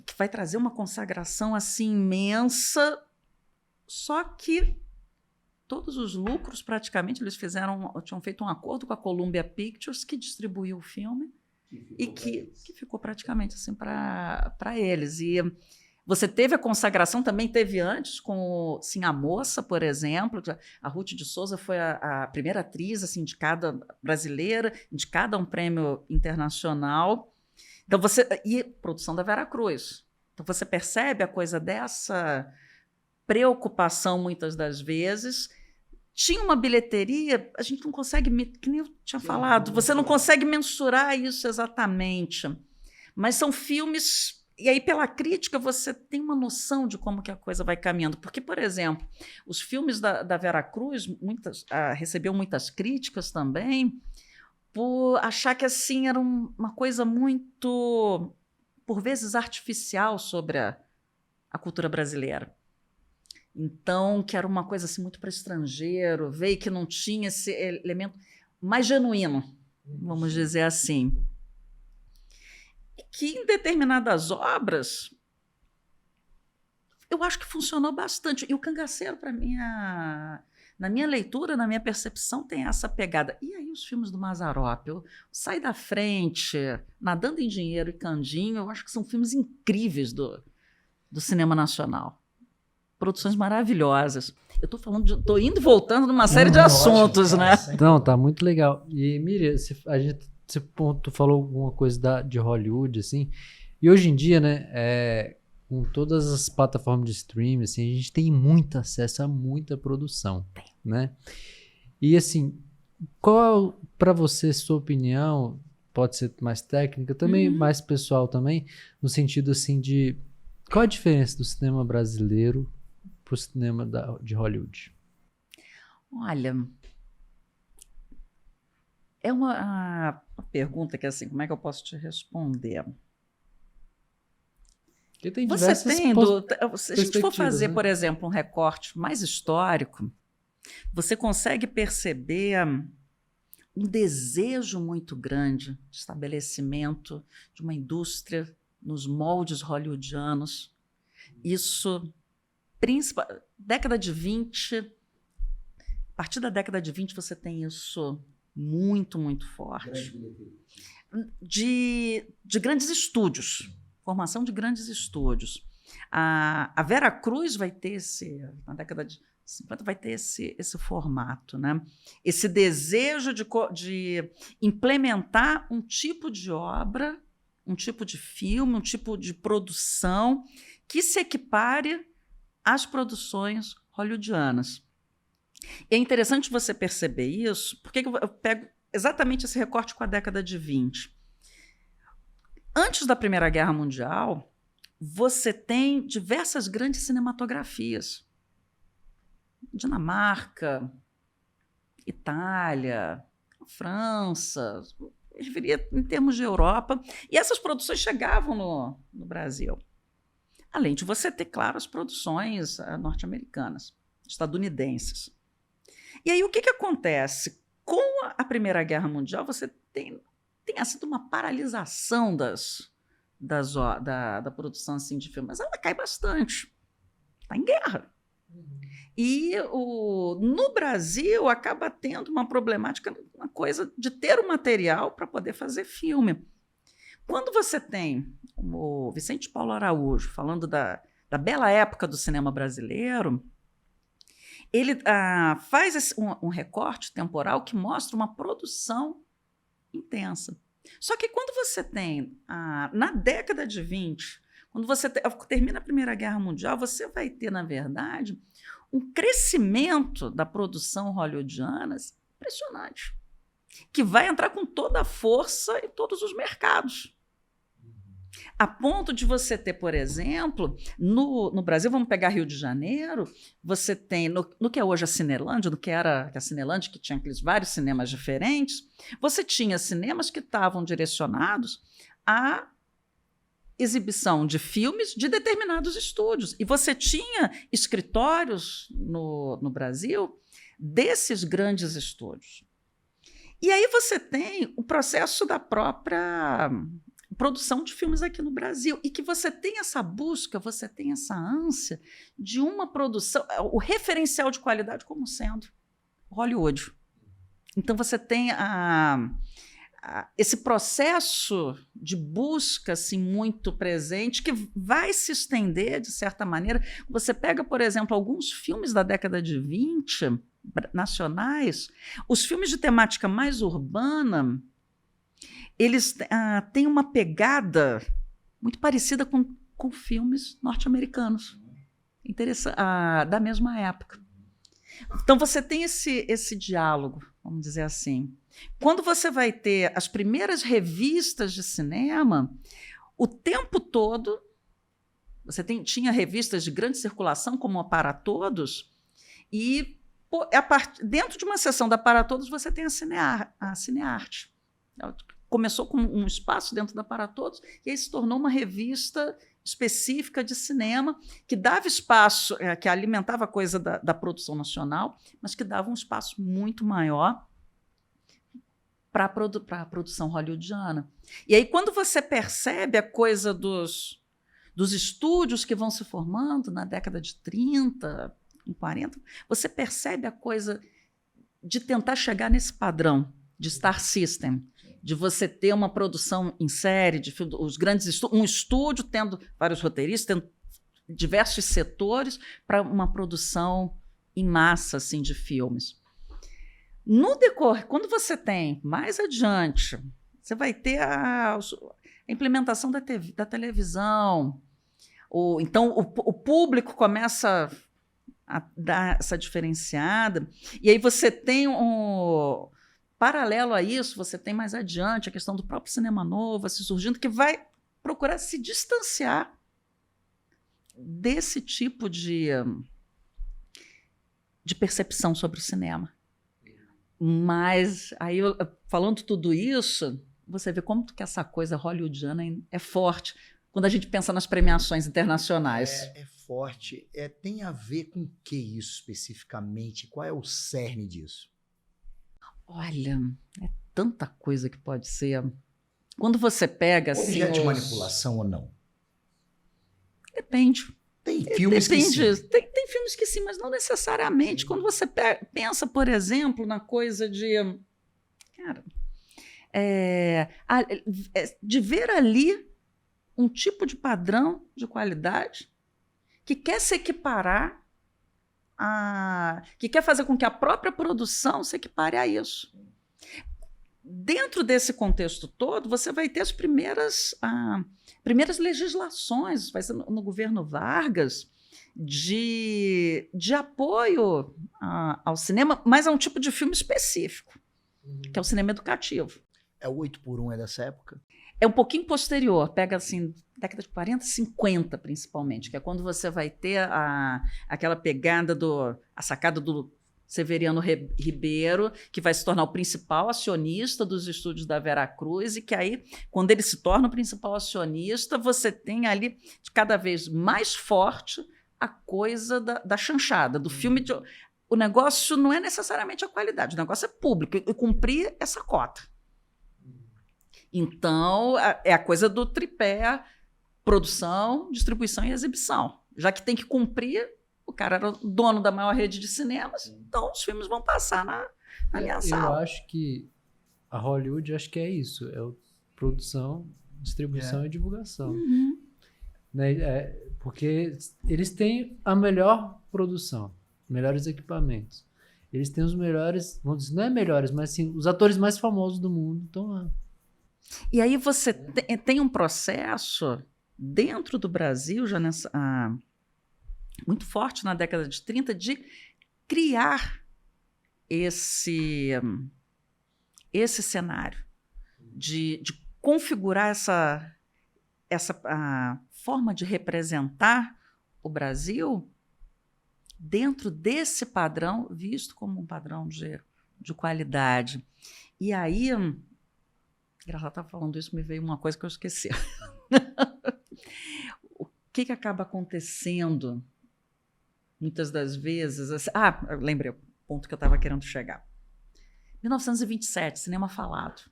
Que vai trazer uma consagração assim imensa, só que todos os lucros, praticamente, eles tinham feito um acordo com a Columbia Pictures, que distribuiu o filme que ficou praticamente assim para eles. E você teve a consagração, também teve antes, com Sim, a Moça, por exemplo. A Ruth de Souza foi a primeira atriz assim, indicada brasileira, indicada a um prêmio internacional. Então e produção da Veracruz. Então você percebe a coisa dessa preocupação, muitas das vezes. Tinha uma bilheteria, a gente não consegue, que nem eu tinha falado, você não consegue mensurar isso exatamente. Mas são filmes, e aí pela crítica você tem uma noção de como que a coisa vai caminhando. Porque, por exemplo, os filmes da Veracruz recebiam muitas críticas também, por achar que assim era uma coisa muito, por vezes, artificial sobre a cultura brasileira. Então, que era uma coisa assim, muito para estrangeiro, veio que não tinha esse elemento mais genuíno, vamos dizer assim. E que em determinadas obras eu acho que funcionou bastante. E o Cangaceiro, para mim, na minha leitura, na minha percepção, tem essa pegada. E aí os filmes do Mazzaropi, o Sai da Frente, Nadando em Dinheiro e Candinho, eu acho que são filmes incríveis do cinema nacional. Produções maravilhosas. Eu estou indo e voltando numa série de assuntos, né? Não, tá muito legal. E, Miriam, tu falou alguma coisa de Hollywood, assim, e hoje em dia, né, com todas as plataformas de streaming, assim, a gente tem muito acesso a muita produção, né? E, assim, qual, para você, sua opinião, pode ser mais técnica, também mais pessoal também, no sentido, assim, de qual a diferença do cinema brasileiro para o cinema de Hollywood? Olha, é uma pergunta que, assim, como é que eu posso te responder? Porque tem Você tendo, se a gente for fazer, né? por exemplo, um recorte mais histórico, você consegue perceber um desejo muito grande de estabelecimento de uma indústria nos moldes hollywoodianos. Isso, década de 20, a partir da década de 20 você tem isso muito, muito forte. De grandes estúdios, formação de grandes estúdios. A Vera Cruz vai ter na década de 50 vai ter esse formato, né? Esse desejo de implementar um tipo de obra, um tipo de filme, um tipo de produção que se equipare às produções hollywoodianas. E é interessante você perceber isso, porque eu pego exatamente esse recorte com a década de 20. Antes da Primeira Guerra Mundial, você tem diversas grandes cinematografias. Dinamarca, Itália, França, em termos de Europa, e essas produções chegavam no Brasil. Além de você ter, claro, as produções norte-americanas, estadunidenses. E aí o que acontece? Com a Primeira Guerra Mundial, você tem sido uma paralisação da produção assim, de filme, mas ela cai bastante. Está em guerra. E no Brasil acaba tendo uma problemática, uma coisa de ter o material para poder fazer filme. Quando você tem o Vicente Paulo Araújo falando da bela época do cinema brasileiro, ele faz um recorte temporal que mostra uma produção intensa. Só que quando você tem, na década de 20, quando você termina a Primeira Guerra Mundial, você vai ter, na verdade, um crescimento da produção hollywoodiana impressionante, que vai entrar com toda a força em todos os mercados. A ponto de você ter, por exemplo, no Brasil, vamos pegar Rio de Janeiro, você tem, no que é hoje a Cinelândia, no que era a Cinelândia, que tinha aqueles vários cinemas diferentes, você tinha cinemas que estavam direcionados à exibição de filmes de determinados estúdios. E você tinha escritórios no Brasil desses grandes estúdios. E aí você tem o processo da própria produção de filmes aqui no Brasil, e que você tem essa busca, você tem essa ânsia de uma produção, o referencial de qualidade como sendo Hollywood. Então você tem esse processo de busca assim, muito presente, que vai se estender, de certa maneira. Você pega, por exemplo, alguns filmes da década de 20, nacionais, os filmes de temática mais urbana, eles têm uma pegada muito parecida com filmes norte-americanos, da mesma época. Então, você tem esse diálogo, vamos dizer assim. Quando você vai ter as primeiras revistas de cinema, o tempo todo, você tinha revistas de grande circulação, como a Para Todos, e dentro de uma seção da Para Todos, você tem a Cinearte. Começou com um espaço dentro da Para Todos, e aí se tornou uma revista específica de cinema, que dava espaço, que alimentava a coisa da produção nacional, mas que dava um espaço muito maior para a produção hollywoodiana. E aí, quando você percebe a coisa dos dos estúdios que vão se formando na década de 30, 40, você percebe a coisa de tentar chegar nesse padrão de Star System, de você ter uma produção em série, os grandes um estúdio tendo vários roteiristas, tendo diversos setores para uma produção em massa assim, de filmes. No decorrer, quando você tem mais adiante, você vai ter a implementação da televisão, então o público começa a dar essa diferenciada, e aí você tem paralelo a isso, você tem mais adiante a questão do próprio cinema novo se surgindo, que vai procurar se distanciar desse tipo de percepção sobre o cinema. Mas, aí, falando tudo isso, você vê como que essa coisa hollywoodiana é forte quando a gente pensa nas premiações internacionais. É forte. Tem a ver com o que isso especificamente? Qual é o cerne disso? Olha, é tanta coisa que pode ser. Quando você pega... Objeto de manipulação ou não? Depende. Tem filmes que sim. Tem filmes que sim, mas não necessariamente. Sim. Quando você pensa, por exemplo, na coisa de... Cara, de ver ali um tipo de padrão de qualidade que quer se equiparar que quer fazer com que a própria produção se equipare a isso. Dentro desse contexto todo, você vai ter as primeiras legislações, vai ser no governo Vargas, de apoio ao cinema, mas a um tipo de filme específico, que é o cinema educativo. É o 8x1 é dessa época? É um pouquinho posterior, pega assim, década de 40, 50 principalmente, que é quando você vai ter aquela pegada a sacada do Severiano Ribeiro, que vai se tornar o principal acionista dos estúdios da Veracruz, e que aí, quando ele se torna o principal acionista, você tem ali cada vez mais forte a coisa da chanchada, do filme. O negócio não é necessariamente a qualidade, o negócio é público, e cumprir essa cota. Então, é a coisa do tripé, produção, distribuição e exibição. Já que tem que cumprir, o cara era o dono da maior rede de cinemas, então os filmes vão passar na minha sala. Eu acho que a Hollywood, acho que é isso, produção, distribuição e divulgação. Uhum. Né? Porque eles têm a melhor produção, melhores equipamentos. Eles têm os melhores, vamos dizer, não é melhores, mas assim, os atores mais famosos do mundo estão lá. E aí você tem um processo dentro do Brasil, já muito forte na década de 30, de criar esse cenário, de configurar essa forma de representar o Brasil dentro desse padrão, visto como um padrão de qualidade. E aí... Engraçado, estava falando isso, me veio uma coisa que eu esqueci. O que acaba acontecendo muitas das vezes? Assim, eu lembrei o ponto que eu estava querendo chegar. 1927, cinema falado.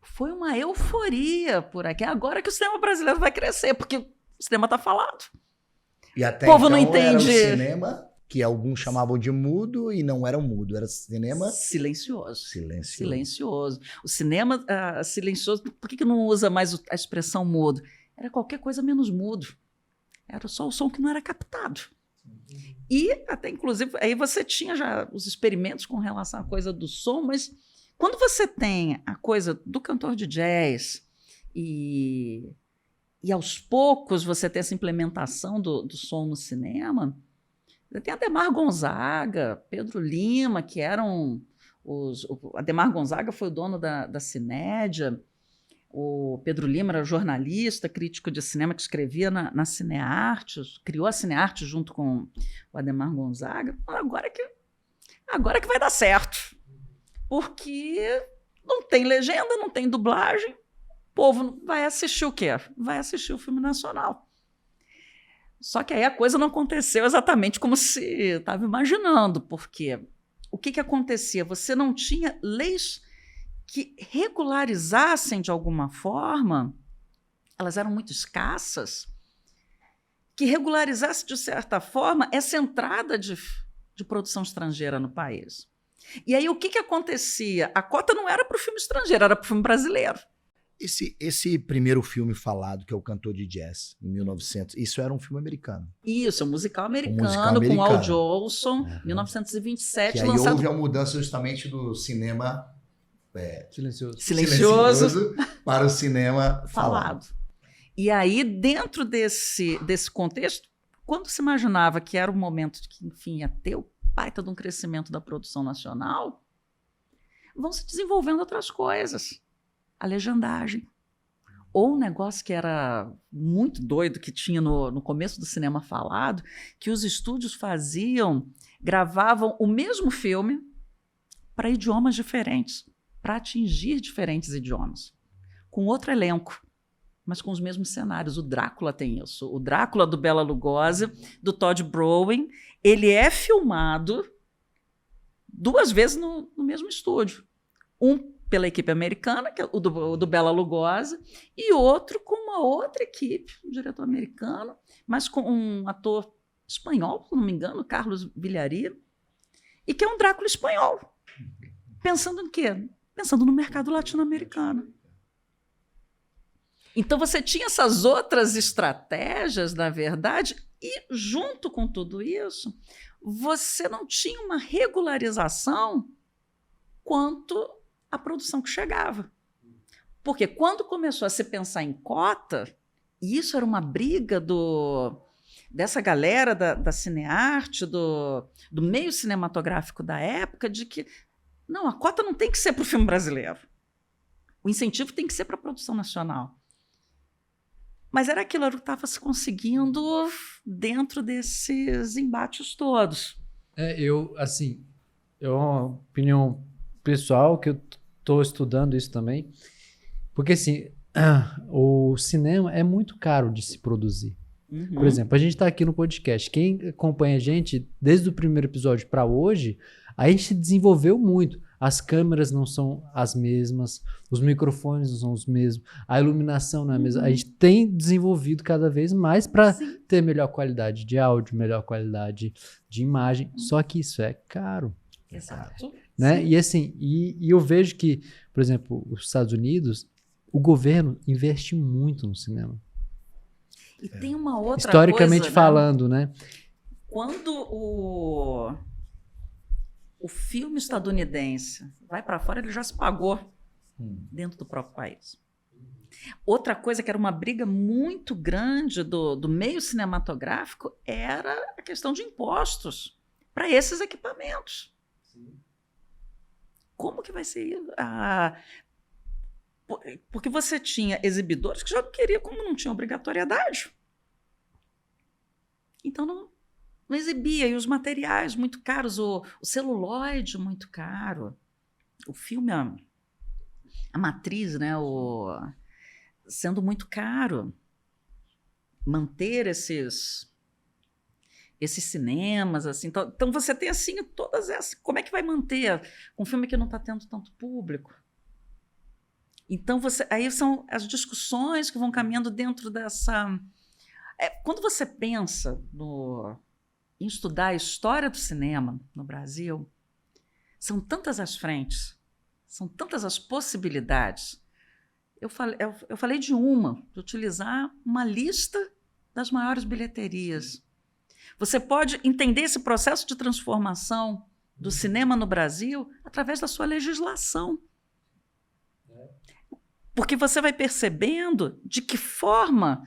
Foi uma euforia por aqui. Agora que o cinema brasileiro vai crescer, porque o cinema está falado. E até o povo então não entende. Era o cinema que alguns chamavam de mudo e não era mudo, era cinema... Silencioso. O cinema silencioso, por que não usa mais a expressão mudo? Era qualquer coisa menos mudo. Era só o som que não era captado. E até, inclusive, aí você tinha já os experimentos com relação à coisa do som, mas quando você tem a coisa do cantor de jazz e aos poucos você tem essa implementação do som no cinema... Tem Adhemar Gonzaga, Pedro Lima, que eram Adhemar Gonzaga foi o dono da Cinédia, o Pedro Lima era jornalista, crítico de cinema que escrevia na Cinearte, criou a Cinearte junto com o Adhemar Gonzaga. Agora que vai dar certo, porque não tem legenda, não tem dublagem, o povo vai assistir o quê? Vai assistir o filme nacional. Só que aí a coisa não aconteceu exatamente como se estava imaginando, porque o que acontecia? Você não tinha leis que regularizassem de alguma forma, elas eram muito escassas, que regularizasse, de certa forma, essa entrada de produção estrangeira no país. E aí, o que acontecia? A cota não era para o filme estrangeiro, era para o filme brasileiro. Esse primeiro filme falado, que é O Cantor de Jazz, em 1900, isso era um filme americano. Isso, um musical americano, com Al Jolson, 1927, que aí lançado... houve a mudança justamente do cinema Silencioso para o cinema falado. E aí, dentro desse contexto, quando se imaginava que era o momento de que, enfim, ia ter o baita de um crescimento da produção nacional, vão se desenvolvendo outras coisas. A legendagem. Ou um negócio que era muito doido, que tinha no começo do cinema falado, que os estúdios gravavam o mesmo filme para idiomas diferentes, para atingir diferentes idiomas, com outro elenco, mas com os mesmos cenários. O Drácula tem isso. O Drácula do Bela Lugosi, do Todd Browning, ele é filmado 2 vezes no mesmo estúdio. Um pela equipe americana, que é o do Bela Lugosi, e outro com uma outra equipe, um diretor americano, mas com um ator espanhol, se não me engano, Carlos Villarí, e que é um Drácula espanhol. Pensando em quê? Pensando no mercado latino-americano. Então, você tinha essas outras estratégias, na verdade, e junto com tudo isso, você não tinha uma regularização quanto à produção que chegava. Porque quando começou a se pensar em cota, e isso era uma briga dessa galera da cinearte, do meio cinematográfico da época, de que não, a cota não tem que ser para o filme brasileiro. O incentivo tem que ser para a produção nacional. Mas era aquilo que estava se conseguindo dentro desses embates todos. É uma opinião pessoal, que eu estou estudando isso também, porque assim, o cinema é muito caro de se produzir. Uhum. Por exemplo, a gente está aqui no podcast, quem acompanha a gente desde o primeiro episódio para hoje, a gente desenvolveu muito. As câmeras não são as mesmas, os microfones não são os mesmos, a iluminação não é a mesma. A gente tem desenvolvido cada vez mais para ter melhor qualidade de áudio, melhor qualidade de imagem, só que isso é caro. Exato. Né? E assim, e eu vejo que, por exemplo, os Estados Unidos, o governo investe muito no cinema. E tem uma outra historicamente coisa, falando, né? Quando o filme estadunidense vai para fora, ele já se pagou dentro do próprio país. Outra coisa que era uma briga muito grande do meio cinematográfico era a questão de impostos para esses equipamentos. Como que vai ser isso? Porque você tinha exibidores que já não queriam, como não tinha obrigatoriedade. Então não exibia. E os materiais muito caros, o celulóide muito caro, o filme, a matriz, né, sendo muito caro. Manter esses cinemas, assim. Então você tem assim todas essas. Como é que vai manter um filme que não está tendo tanto público? Então aí são as discussões que vão caminhando dentro dessa. Quando você pensa em estudar a história do cinema no Brasil, são tantas as frentes, são tantas as possibilidades. Eu falei de utilizar uma lista das maiores bilheterias. Você pode entender esse processo de transformação do cinema no Brasil através da sua legislação. Porque você vai percebendo de que forma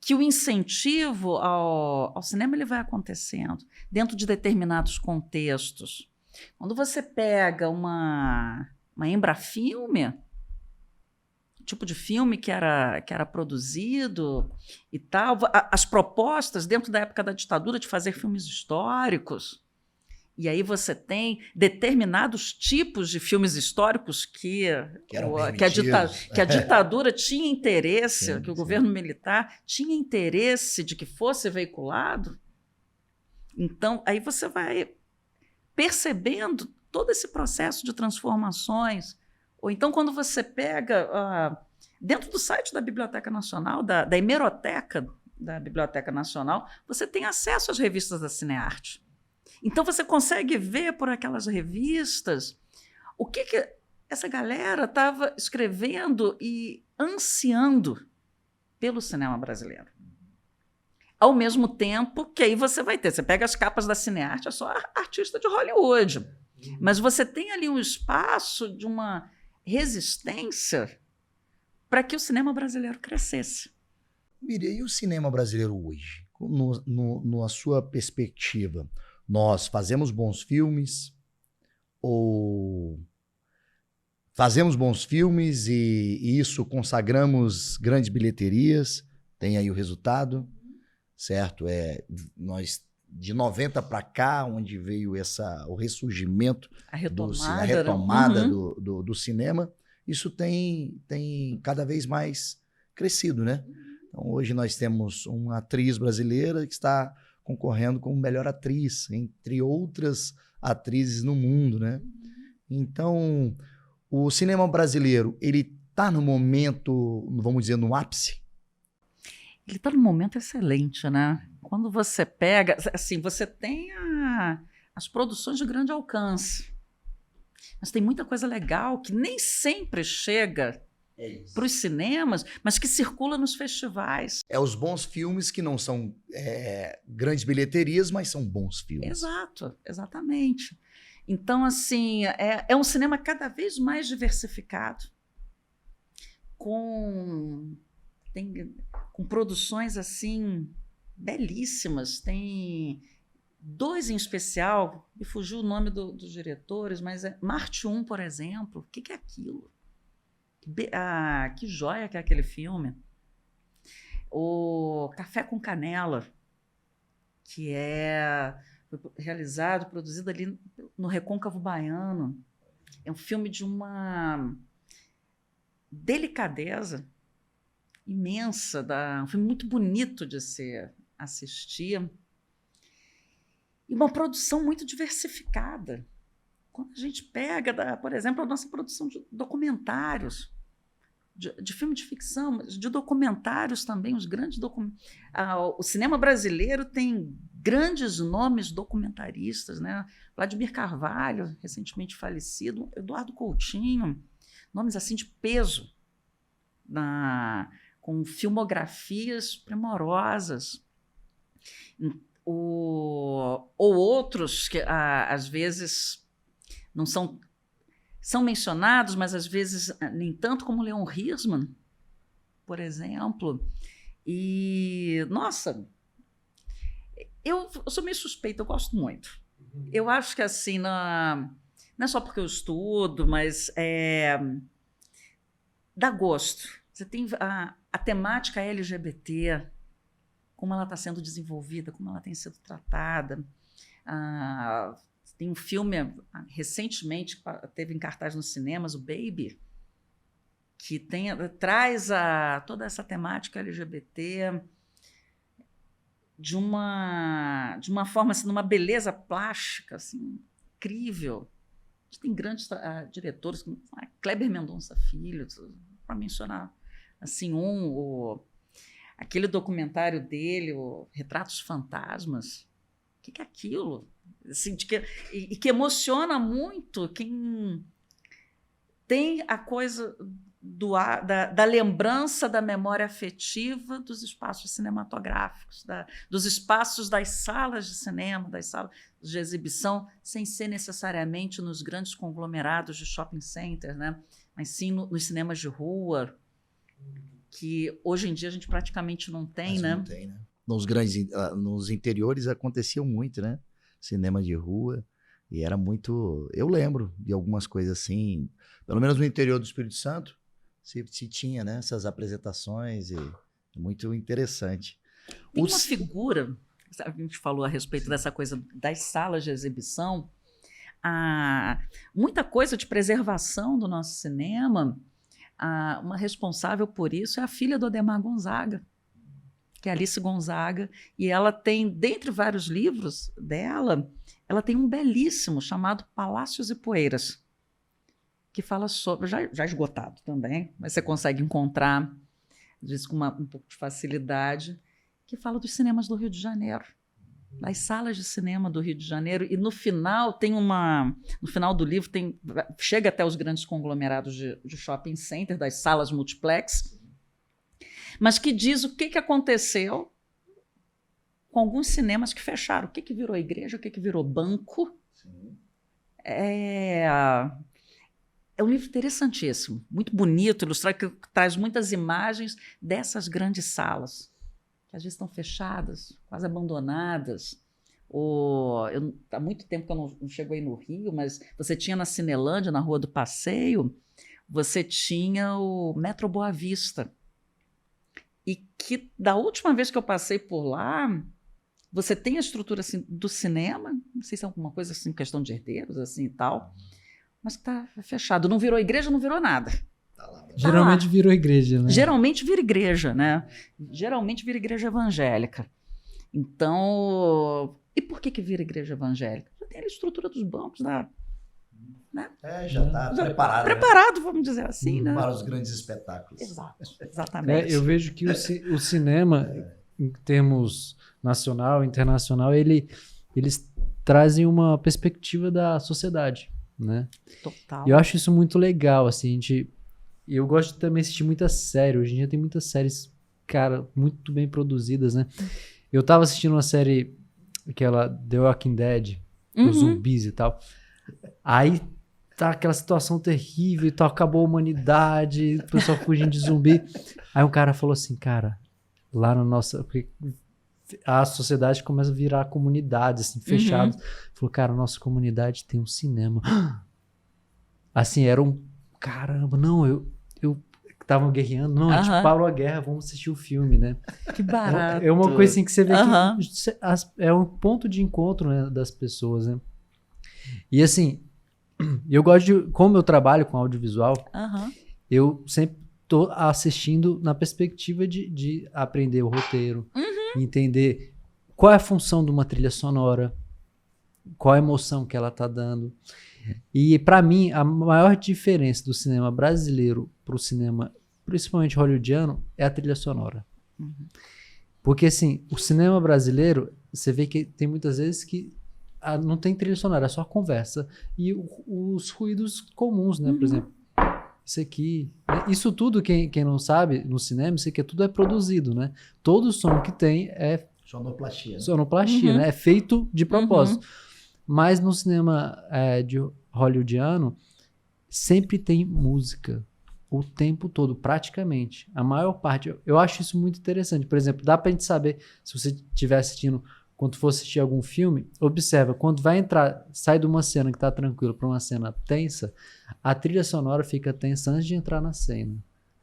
que o incentivo ao cinema ele vai acontecendo dentro de determinados contextos. Quando você pega uma Embrafilme, tipo de filme que era produzido e tal, as propostas dentro da época da ditadura de fazer filmes históricos, e aí você tem determinados tipos de filmes históricos que a ditadura tinha interesse, sim, que o governo militar tinha interesse de que fosse veiculado. Então, aí você vai percebendo todo esse processo de transformações. Ou então, quando você pega, dentro do site da Biblioteca Nacional, da Hemeroteca da Biblioteca Nacional, você tem acesso às revistas da Cinearte. Então, você consegue ver por aquelas revistas o que essa galera estava escrevendo e ansiando pelo cinema brasileiro. Ao mesmo tempo que aí você vai ter, você pega as capas da Cinearte, é só artista de Hollywood. Mas você tem ali um espaço de uma resistência para que o cinema brasileiro crescesse. Miriam, e o cinema brasileiro hoje? Na sua perspectiva, nós fazemos bons filmes ou fazemos bons filmes e isso consagramos grandes bilheterias? Tem aí o resultado, certo? Nós de 90 para cá, onde veio o ressurgimento, a retomada do cinema, isso tem cada vez mais crescido, né? Então, hoje nós temos uma atriz brasileira que está concorrendo como melhor atriz, entre outras atrizes no mundo, né? Então, o cinema brasileiro, ele está no momento, vamos dizer, no ápice? Ele está num momento excelente, né? Quando você pega... Assim, você tem as produções de grande alcance, mas tem muita coisa legal que nem sempre chega para os cinemas, mas que circula nos festivais. Os bons filmes que não são grandes bilheterias, mas são bons filmes. Exato, exatamente. Então, assim, é um cinema cada vez mais diversificado, com produções, assim, belíssimas. Tem 2 em especial, me fugiu o nome dos diretores, mas Marte 1, por exemplo. O que é aquilo? Que joia que é aquele filme. O Café com Canela, que foi realizado, produzido ali no Recôncavo Baiano. É um filme de uma delicadeza imensa, um filme muito bonito de se assistir. E uma produção muito diversificada. Quando a gente pega, por exemplo, a nossa produção de documentários, de filme de ficção, mas de documentários também, os grandes documentários. O cinema brasileiro tem grandes nomes documentaristas, né? Vladimir Carvalho, recentemente falecido, Eduardo Coutinho, nomes assim de peso, com filmografias primorosas. Ou outros que às vezes não são mencionados, mas às vezes nem tanto, como Leon Hirschman, por exemplo. E, nossa, eu sou meio suspeita, eu gosto muito. Eu acho que, assim, não é só porque eu estudo, mas dá gosto. Você tem a temática LGBT, como ela está sendo desenvolvida, como ela tem sido tratada. Tem um filme, recentemente, que teve em cartaz nos cinemas, o Baby, que traz toda essa temática LGBT de uma forma, assim, numa beleza plástica, assim, incrível. A gente tem grandes diretores, como Kleber Mendonça Filho, para mencionar assim, aquele documentário dele, o Retratos Fantasmas. O que é aquilo? Assim, que emociona muito quem tem a coisa da lembrança, da memória afetiva dos espaços cinematográficos, dos espaços das salas de cinema, das salas de exibição, sem ser necessariamente nos grandes conglomerados de shopping centers, né? Mas sim nos cinemas de rua, que hoje em dia a gente praticamente não tem, né? Não tem, né? Nos interiores acontecia muito, né? Cinema de rua, e era muito... Eu lembro de algumas coisas assim, pelo menos no interior do Espírito Santo, se tinha, né, essas apresentações, e muito interessante. Tem uma figura, a gente falou a respeito dessa coisa das salas de exibição, muita coisa de preservação do nosso cinema, uma responsável por isso é a filha do Adhemar Gonzaga, que é Alice Gonzaga, e ela tem, dentre vários livros dela, ela tem um belíssimo chamado Palácios e Poeiras, que fala sobre, já esgotado também, mas você consegue encontrar, às vezes com um pouco de facilidade, que fala dos cinemas do Rio de Janeiro, das salas de cinema do Rio de Janeiro, e no final no final do livro chega até os grandes conglomerados de shopping center, das salas multiplex, mas que diz o que aconteceu com alguns cinemas que fecharam, o que virou igreja, o que virou banco. Sim. É um livro interessantíssimo, muito bonito, ilustrado, que traz muitas imagens dessas grandes salas, que às vezes estão fechadas, quase abandonadas. Há muito tempo que eu não chego aí no Rio, mas você tinha na Cinelândia, na Rua do Passeio, você tinha o Metro Boa Vista. E que, da última vez que eu passei por lá, você tem a estrutura assim, do cinema, não sei se é alguma coisa assim, questão de herdeiros assim, e tal, mas que está fechado. Não virou igreja, não virou nada. Geralmente virou igreja, né? Geralmente vira igreja, né? Geralmente vira igreja evangélica. Então, e por que vira igreja evangélica? Já tem a estrutura dos bancos, né? Já está preparado. Preparado, vamos dizer assim, né? Para os grandes espetáculos. Exato, exatamente. Eu vejo que o cinema, em termos nacional e internacional, eles trazem uma perspectiva da sociedade, né? Total. E eu acho isso muito legal, assim, eu gosto de também assistir muita série. Hoje em dia tem muitas séries, cara, muito bem produzidas, né? Eu tava assistindo uma série, aquela The Walking Dead, os zumbis e tal. Aí tá aquela situação terrível e tal, acabou a humanidade, o pessoal fugindo de zumbi. Aí um cara falou assim, cara, lá na nossa... Porque a sociedade começa a virar comunidade, assim, fechados. Falou, cara, a nossa comunidade tem um cinema. Assim, era um... Caramba, não, eu estavam guerreando. Não, a gente parou a guerra, vamos assistir o filme, né? Que barato. É uma coisa assim que você vê que é um ponto de encontro, né, das pessoas, né? E assim, eu gosto de... Como eu trabalho com audiovisual, eu sempre tô assistindo na perspectiva de aprender o roteiro, entender qual é a função de uma trilha sonora, qual a emoção que ela tá dando. E para mim, a maior diferença do cinema brasileiro pro cinema, principalmente hollywoodiano, é a trilha sonora. Porque assim, o cinema brasileiro, você vê que tem muitas vezes que não tem trilha sonora, é só conversa. E os ruídos comuns, né? Por exemplo, isso aqui... Isso tudo, quem não sabe, no cinema, isso aqui tudo é produzido, né? Todo som que tem é... Sonoplastia. Sonoplastia, né? É feito de propósito. Mas no cinema de hollywoodiano, sempre tem música. O tempo todo, praticamente. A maior parte. Eu acho isso muito interessante. Por exemplo, dá pra gente saber, se você estiver assistindo, quando for assistir algum filme, observa, quando vai entrar, sai de uma cena que tá tranquila pra uma cena tensa, a trilha sonora fica tensa antes de entrar na cena.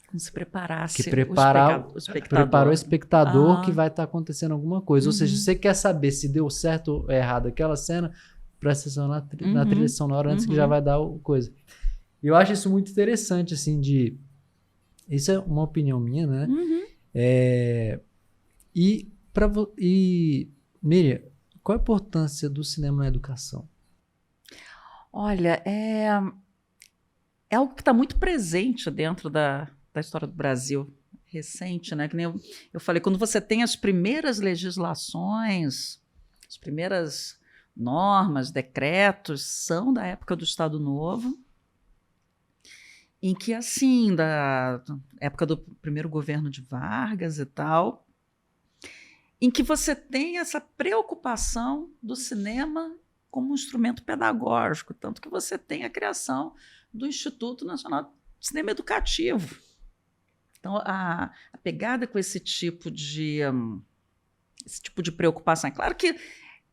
Como se preparasse o espectador. Preparou o espectador que vai estar acontecendo alguma coisa. Ou seja, se você quer saber se deu certo ou errado aquela cena, presta atenção na trilha sonora antes que já vai dar coisa. E eu acho isso muito interessante, assim, isso é uma opinião minha, né? E Miriam, qual a importância do cinema na educação? Olha, é algo que está muito presente dentro da história do Brasil recente, né? Que nem eu falei, quando você tem as primeiras legislações, as primeiras normas, decretos, são da época do Estado Novo, em que, assim, da época do primeiro governo de Vargas e tal, em que você tem essa preocupação do cinema como um instrumento pedagógico, tanto que você tem a criação do Instituto Nacional de Cinema Educativo. Então, a pegada com esse tipo de preocupação, é claro que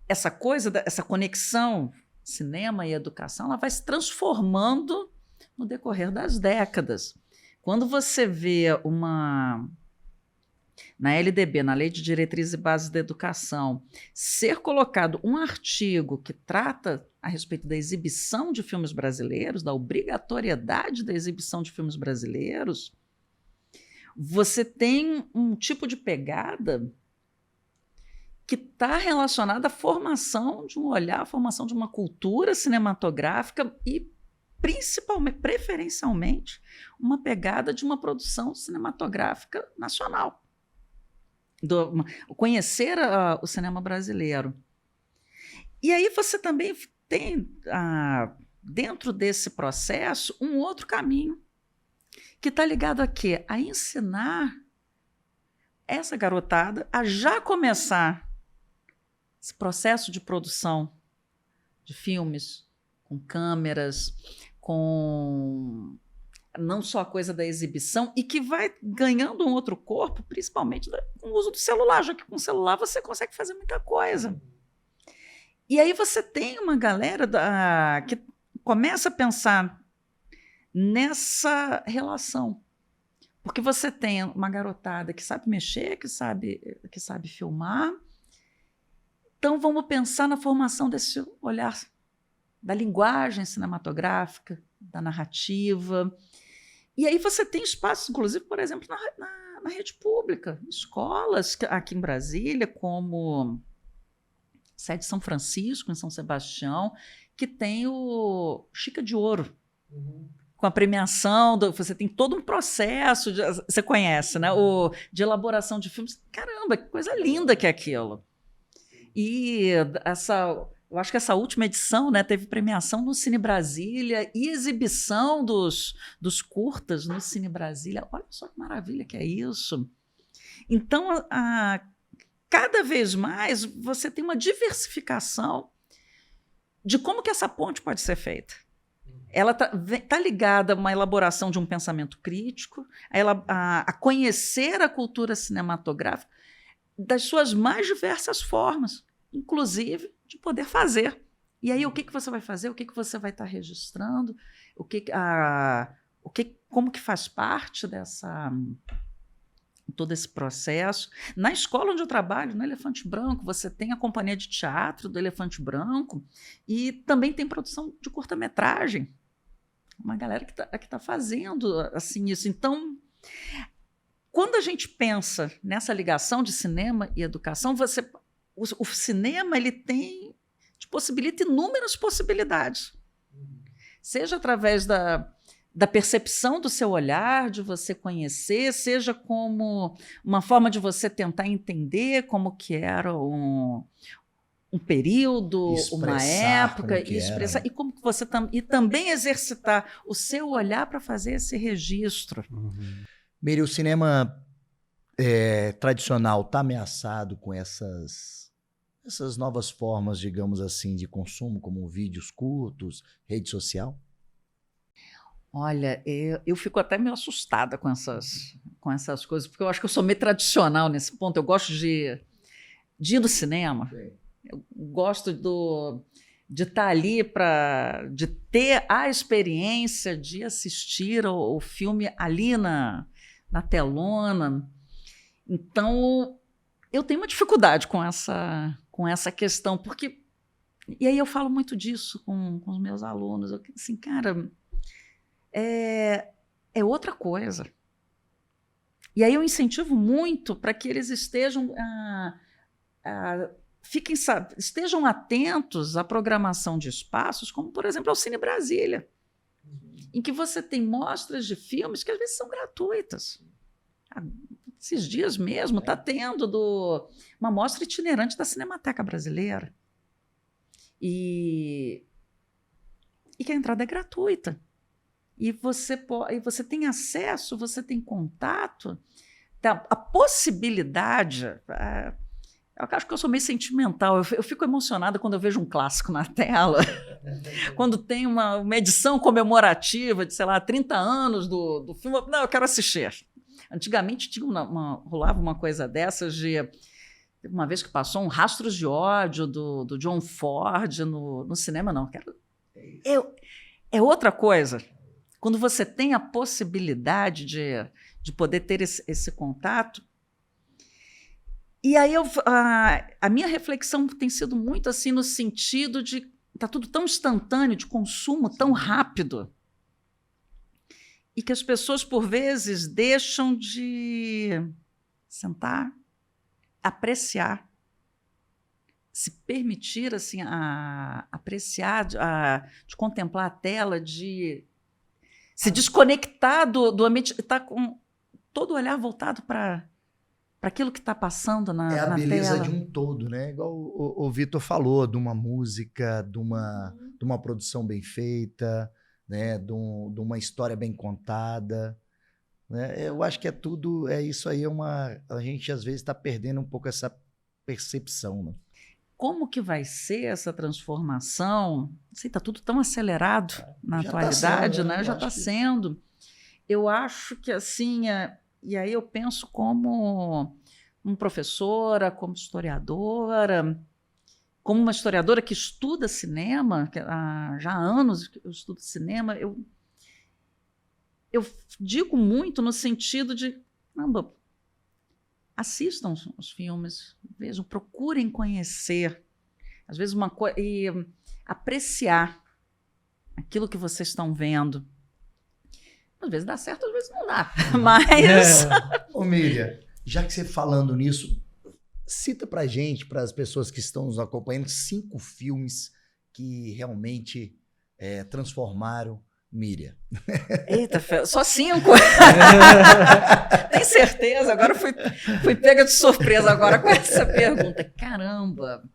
essa coisa, essa conexão cinema e educação, ela vai se transformando no decorrer das décadas. Quando você vê na LDB, na Lei de Diretrizes e Bases da Educação, ser colocado um artigo que trata a respeito da exibição de filmes brasileiros, da obrigatoriedade da exibição de filmes brasileiros, você tem um tipo de pegada que está relacionada à formação de um olhar, à formação de uma cultura cinematográfica e, principalmente, preferencialmente, uma pegada de uma produção cinematográfica nacional. conhecer o cinema brasileiro. E aí você também tem, dentro desse processo, um outro caminho, que está ligado a quê? A ensinar essa garotada a já começar esse processo de produção de filmes, com câmeras, com não só a coisa da exibição, e que vai ganhando um outro corpo, principalmente com o uso do celular, já que com o celular você consegue fazer muita coisa. E aí você tem uma galera que começa a pensar nessa relação. Porque você tem uma garotada que sabe mexer, que sabe filmar. Então vamos pensar na formação desse olhar da linguagem cinematográfica, da narrativa. E aí você tem espaços, inclusive, por exemplo, na rede pública, escolas aqui em Brasília, como Sede São Francisco, em São Sebastião, que tem o Chica de Ouro, com a premiação, você tem todo um processo, você conhece, né? De elaboração de filmes. Caramba, que coisa linda que é aquilo. E eu acho que essa última edição, né, teve premiação no Cine Brasília e exibição dos curtas no Cine Brasília. Olha só que maravilha que é isso. Então, cada vez mais, você tem uma diversificação de como que essa ponte pode ser feita. Ela tá ligada a uma elaboração de um pensamento crítico, a conhecer a cultura cinematográfica das suas mais diversas formas, inclusive de poder fazer. E aí, o que você vai fazer? O que você vai estar registrando? Como que faz parte todo esse processo? Na escola onde eu trabalho, no Elefante Branco, você tem a companhia de teatro do Elefante Branco e também tem produção de curta-metragem. Uma galera que tá fazendo assim, isso. Então, quando a gente pensa nessa ligação de cinema e educação, o cinema ele te possibilita inúmeras possibilidades. Seja através da percepção do seu olhar, de você conhecer, seja como uma forma de você tentar entender como que era um período, uma época, e expressar, e como que você e também exercitar o seu olhar para fazer esse registro. Miri, o cinema tradicional está ameaçado com essas novas formas, digamos assim, de consumo, como vídeos curtos, rede social? Olha, eu fico até meio assustada com essas coisas, porque eu acho que eu sou meio tradicional nesse ponto. Eu gosto de ir no cinema. Sim. Eu gosto de estar ali de ter a experiência de assistir o filme ali na telona. Então, eu tenho uma dificuldade com essa questão, porque... E aí eu falo muito disso com os meus alunos. Assim, cara, é outra coisa. E aí eu incentivo muito para que eles estejam... estejam atentos à programação de espaços, como, por exemplo, ao Cine Brasília, em que você tem mostras de filmes que às vezes são gratuitas. Esses dias mesmo está tendo uma mostra itinerante da Cinemateca Brasileira. E que a entrada é gratuita. E você tem acesso, você tem contato, a possibilidade... Eu acho que eu sou meio sentimental. Eu fico emocionada quando eu vejo um clássico na tela. Quando tem uma edição comemorativa de, sei lá, 30 anos do filme. Não, eu quero assistir. Antigamente rolava uma coisa dessas uma vez que passou um Rastros de Ódio do John Ford no cinema. Não, é outra coisa. Quando você tem a possibilidade de poder ter esse contato. E aí a minha reflexão tem sido muito assim no sentido de está tudo tão instantâneo, de consumo tão rápido, e que as pessoas, por vezes, deixam de sentar, apreciar, se permitir assim, apreciar, de contemplar a tela, de se desconectar do ambiente, estar com todo o olhar voltado para para aquilo que está passando na É a na beleza tela. de um todo, né? Igual o Vitor falou, de uma música, de uma produção bem feita, né? De uma história bem contada, né? Eu acho que é tudo, isso aí, a gente às vezes está perdendo um pouco essa percepção, né? Como que vai ser essa transformação? Não sei, está tudo tão acelerado na Já tá atualidade, sendo, né? né? Eu Já acho está que- sendo. Eu acho que assim, e aí eu penso como professora, como historiadora, como uma historiadora que estuda cinema, que já há anos que eu estudo cinema, eu digo muito no sentido de, caramba, assistam os filmes, vejam, procurem conhecer, às vezes uma coisa, e apreciar aquilo que vocês estão vendo. Às vezes dá certo, às vezes não dá, mas Ô, Miriam, já que você falando nisso, cita pra gente, para as pessoas que estão nos acompanhando, 5 filmes que realmente transformaram Miriam. eita, só 5. Tem certeza? Agora fui pega de surpresa agora com essa pergunta. Caramba!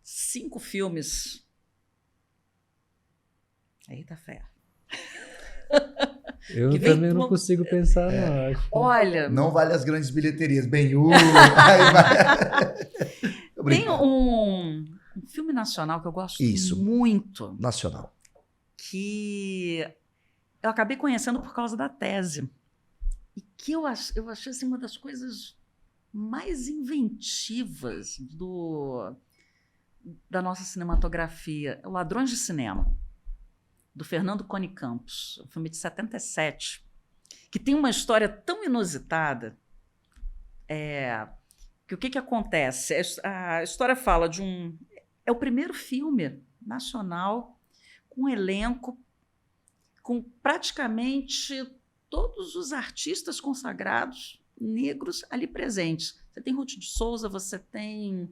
5 filmes. Eita, fé. Eu Que vem também não com- consigo pensar, não. Acho. Olha, Não vale as grandes bilheterias, Ben-Hur. aí vai. Tô tem brincando. um filme nacional que eu gosto Isso. muito, Nacional. que eu acabei conhecendo por causa da tese. E que eu achei assim, uma das coisas mais inventivas da nossa cinematografia. O Ladrões de Cinema, do Fernando Cone Campos, um filme de 77, que tem uma história tão inusitada, que o que acontece? A história fala de é o primeiro filme nacional com um elenco com praticamente todos os artistas consagrados negros ali presentes. Você tem Ruth de Souza, você tem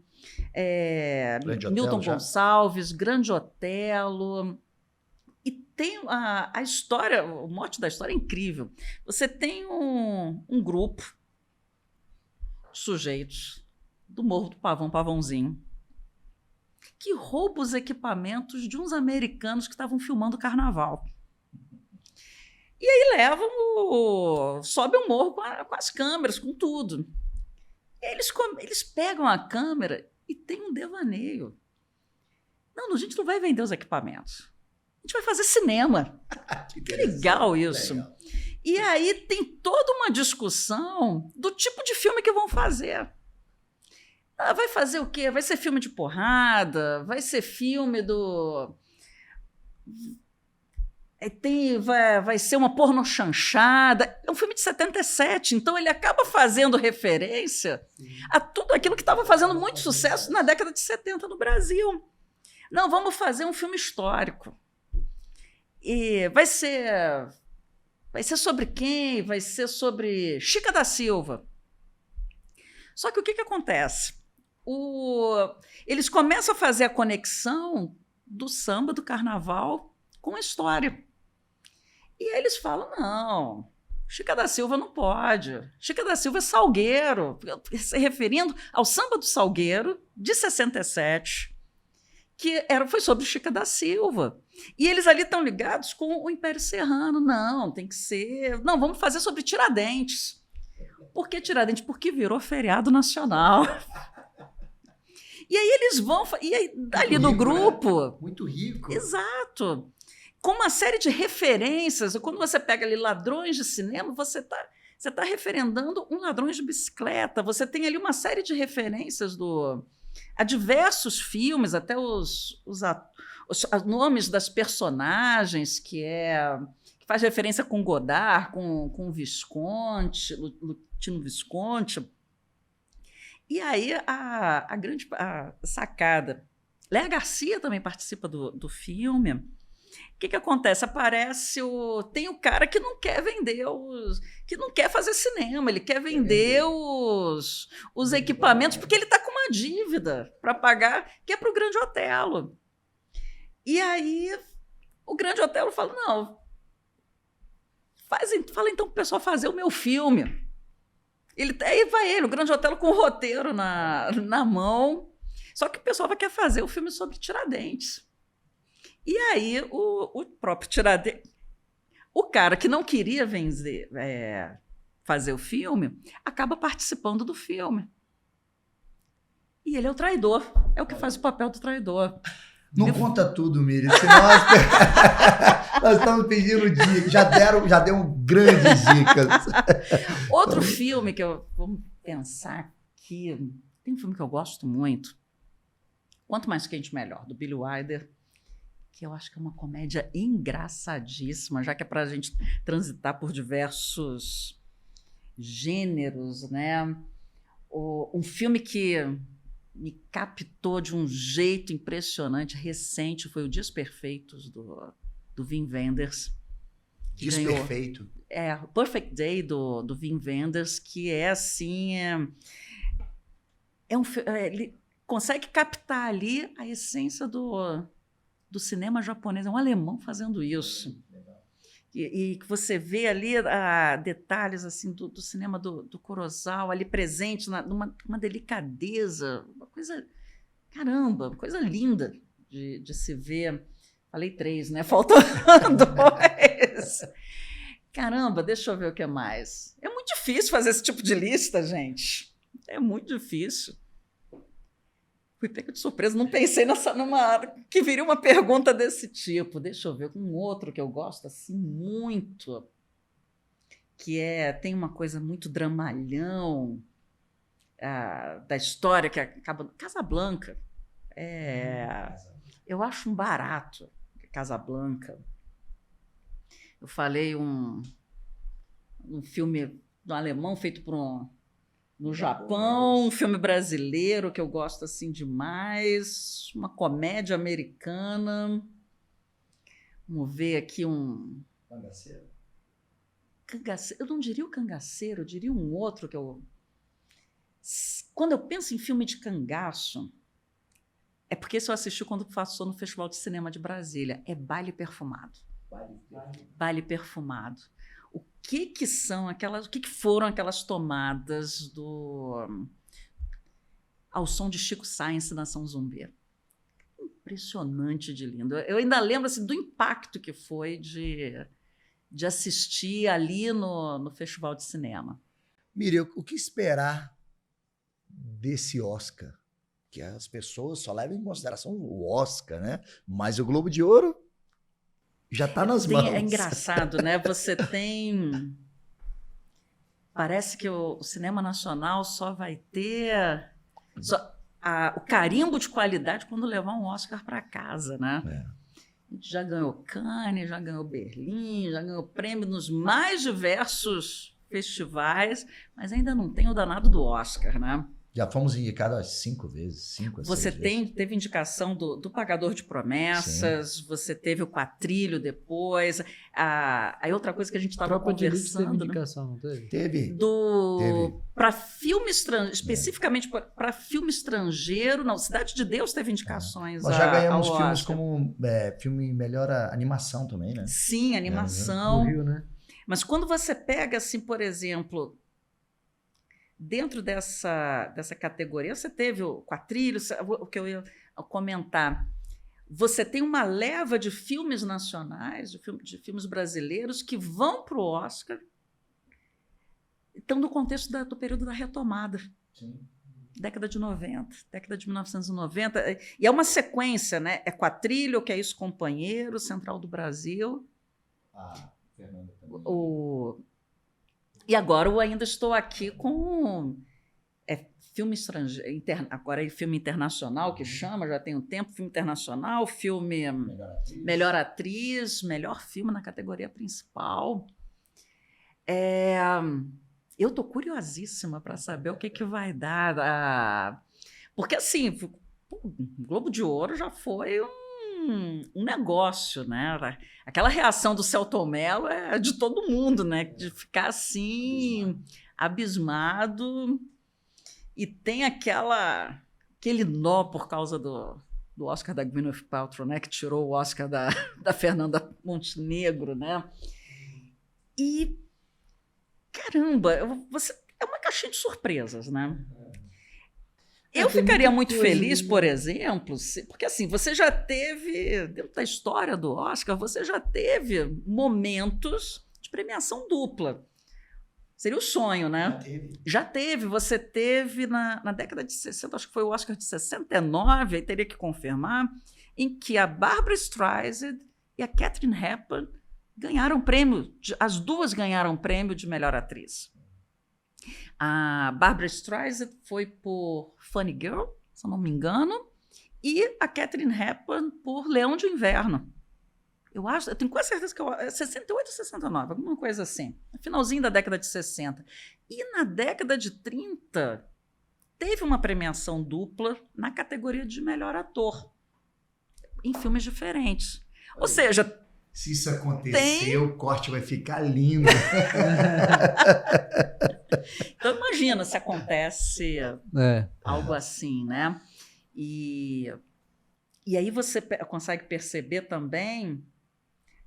Grande Milton Otelo já. Gonçalves, Grande Otelo. E tem a história, o mote da história é incrível. Você tem um grupo de sujeitos do Morro do Pavãozinho, que rouba os equipamentos de uns americanos que estavam filmando o carnaval. E aí sobe o morro com as câmeras, com tudo. E aí eles pegam a câmera e tem um devaneio. Não, a gente não vai vender os equipamentos. A gente vai fazer cinema. Que legal isso. Legal. E aí tem toda uma discussão do tipo de filme que vão fazer. Vai fazer o quê? Vai ser filme de porrada? Vai ser filme do... Vai ser uma pornochanchada. É um filme de 77, então ele acaba fazendo referência a tudo aquilo que estava fazendo muito sucesso na década de 70 no Brasil. Não, vamos fazer um filme histórico. E vai ser sobre quem? Vai ser sobre Chica da Silva. Só que o que acontece? Eles começam a fazer a conexão do samba, do carnaval, com a história. E aí eles falam, não, Chica da Silva não pode. Chica da Silva é Salgueiro, se referindo ao samba do Salgueiro, de 67, que foi sobre Chica da Silva. E eles ali estão ligados com o Império Serrano. Não, tem que ser... Não, vamos fazer sobre Tiradentes. Por que Tiradentes? Porque virou feriado nacional. E aí eles vão... E aí, dali do grupo... Né? Muito rico. Exato. Com uma série de referências. Quando você pega ali Ladrões de Cinema, você tá referendando um Ladrões de Bicicleta. Você tem ali uma série de referências a diversos filmes, até os nomes das personagens, que faz referência com Godard, com o Visconti, Lutino Visconti. E aí a grande sacada. Léa Garcia também participa do filme. O que acontece? Tem o cara que não quer vender que não quer fazer cinema, ele quer vender os equipamentos, porque ele está com uma dívida para pagar, que é para o Grande Otelo. E aí o Grande Otelo fala, não, fala então para o pessoal fazer o meu filme. Aí vai ele, o Grande Otelo com o roteiro na mão. Só que o pessoal quer fazer o filme sobre Tiradentes. E aí o próprio Tiradentes, o cara que não queria fazer o filme, acaba participando do filme. E ele é o traidor, é o que faz o papel do traidor. Não conta tudo, Miri, senão nós estamos pedindo dicas, já deu grandes dicas. Outro filme vamos pensar aqui, tem um filme que eu gosto muito, Quanto Mais Quente Melhor, do Billy Wilder, que eu acho que é uma comédia engraçadíssima, já que é para a gente transitar por diversos gêneros, né? Um filme que me captou de um jeito impressionante, recente, foi o Dias Perfeitos, do Wim Wenders. Dias Perfeito. O Perfect Day, do Wim Wenders, que é assim... ele consegue captar ali a essência do cinema japonês. É um alemão fazendo isso. E que você vê ali detalhes assim, do cinema do Kurosawa ali presente, numa delicadeza, uma coisa, caramba, uma coisa linda de se ver. Falei 3, né? Faltam 2. Caramba, deixa eu ver o que mais. É muito difícil fazer esse tipo de lista, gente. É muito difícil. Fui pega de surpresa, não pensei que viria uma pergunta desse tipo. Deixa eu ver, um outro que eu gosto assim muito, que tem uma coisa muito dramalhão da história, que acaba... Casablanca. Eu acho um barato, Casablanca. Eu falei um filme do alemão feito no Japão, um filme brasileiro que eu gosto assim demais, uma comédia americana. Vamos ver aqui Cangaceiro? Eu não diria o Cangaceiro, eu diria um outro que eu... Quando eu penso em filme de cangaço, é porque esse eu assisti quando passou no Festival de Cinema de Brasília. É Baile Perfumado. Baile Perfumado. O que foram aquelas tomadas ao som de Chico Science, Nação Zumbi? Impressionante de lindo. Eu ainda lembro assim, do impacto que foi de assistir ali no Festival de Cinema. Miriam, o que esperar desse Oscar? Que as pessoas só levam em consideração o Oscar, né? Mas o Globo de Ouro já está nas mãos. É engraçado, né? Você tem... Parece que o cinema nacional só vai ter o carimbo de qualidade quando levar um Oscar para casa, né? A gente já ganhou Cannes, já ganhou Berlim, já ganhou prêmio nos mais diversos festivais, mas ainda não tem o danado do Oscar, né? Já fomos indicados 5 vezes, 5 a 6 Você vezes. teve indicação do Pagador de Promessas, sim. Você teve o Quatrilho depois. Aí outra coisa que a gente estava conversando... Teve indicação, não teve? Teve. Para filme estrangeiro, especificamente para filme estrangeiro, não, Cidade de Deus teve indicações. Nós já ganhamos filmes como filme melhor animação também, né? Sim, animação. No Rio, né? Mas quando você pega, assim, por exemplo... Dentro dessa categoria, você teve o Quatrilho, o que eu ia comentar. Você tem uma leva de filmes nacionais, de filmes brasileiros que vão para o Oscar, estão no contexto do período da retomada. Sim. Década de 90, década de 1990. E é uma sequência, né? É Quatrilho, que é Isso, Companheiro, Central do Brasil. Fernanda também. E agora eu ainda estou aqui com filme estrangeiro, agora é filme internacional que chama, já tem um tempo, filme internacional, filme melhor atriz, melhor filme na categoria principal. Eu estou curiosíssima para saber o que vai dar. Porque, assim, o Globo de Ouro já foi um negócio, né? Aquela reação do Selton Mello é de todo mundo, né? De ficar assim, abismado. E tem aquele nó por causa do Oscar da Gwyneth Paltrow, né? Que tirou o Oscar da Fernanda Montenegro, né? E, caramba, é uma caixinha de surpresas, né? Eu ficaria muito feliz, por exemplo, porque assim, você já teve, dentro da história do Oscar, você já teve momentos de premiação dupla. Seria o sonho, né? Já teve. Você teve na década de 60, acho que foi o Oscar de 69, aí teria que confirmar, em que a Barbra Streisand e a Katharine Hepburn ganharam prêmio, as duas ganharam prêmio de melhor atriz. A Barbra Streisand foi por Funny Girl, se eu não me engano, e a Katharine Hepburn por Leão de Inverno. Eu tenho quase certeza que é 68 ou 69, alguma coisa assim. Finalzinho da década de 60. E na década de 30, teve uma premiação dupla na categoria de melhor ator, em filmes diferentes. Ou seja, se isso acontecer, o corte vai ficar lindo. Então, imagina se acontece algo assim, né? E aí você consegue perceber também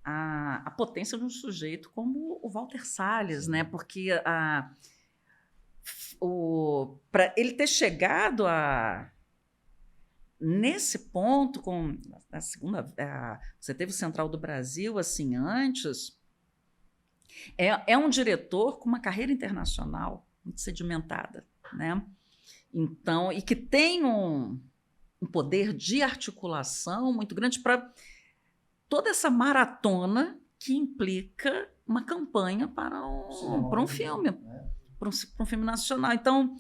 a potência de um sujeito como o Walter Salles, né? Porque para ele ter chegado nesse ponto, com a segunda, você teve o Central do Brasil assim antes, é um diretor com uma carreira internacional muito sedimentada, né? Então, e que tem um poder de articulação muito grande para toda essa maratona que implica uma campanha para um filme, para um filme nacional. Então,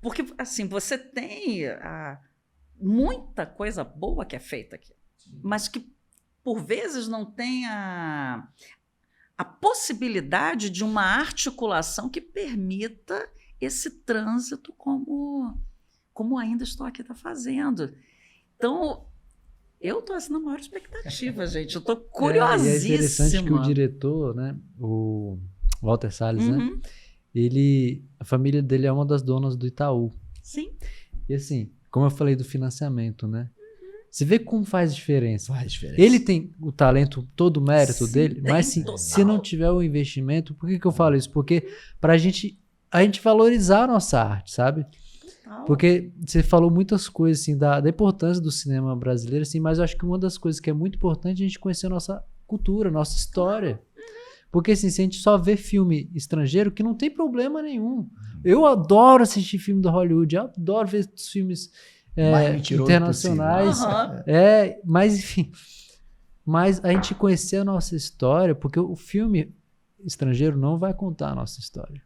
porque assim, você tem muita coisa boa que é feita aqui, mas que por vezes não tem a possibilidade de uma articulação que permita esse trânsito como ainda estou aqui fazendo. Então, eu estou assim, na maior expectativa, gente. Eu estou curiosíssima. E é interessante que o diretor, né, o Walter Salles, né, a família dele é uma das donas do Itaú. Sim. E assim, como eu falei do financiamento, né? Você vê como faz diferença. Faz diferença. Ele tem o talento, todo o mérito dele, mas total. se não tiver o investimento, por que eu falo isso? Porque para a gente valorizar a nossa arte, sabe? Total. Porque você falou muitas coisas assim, da importância do cinema brasileiro, assim, mas eu acho que uma das coisas que é muito importante é a gente conhecer a nossa cultura, a nossa história. Porque assim, se a gente só vê filme estrangeiro, que não tem problema nenhum. Eu adoro assistir filme do Hollywood, eu adoro ver os filmes internacionais. Mas enfim. Mas a gente conhecer a nossa história, porque o filme estrangeiro não vai contar a nossa história.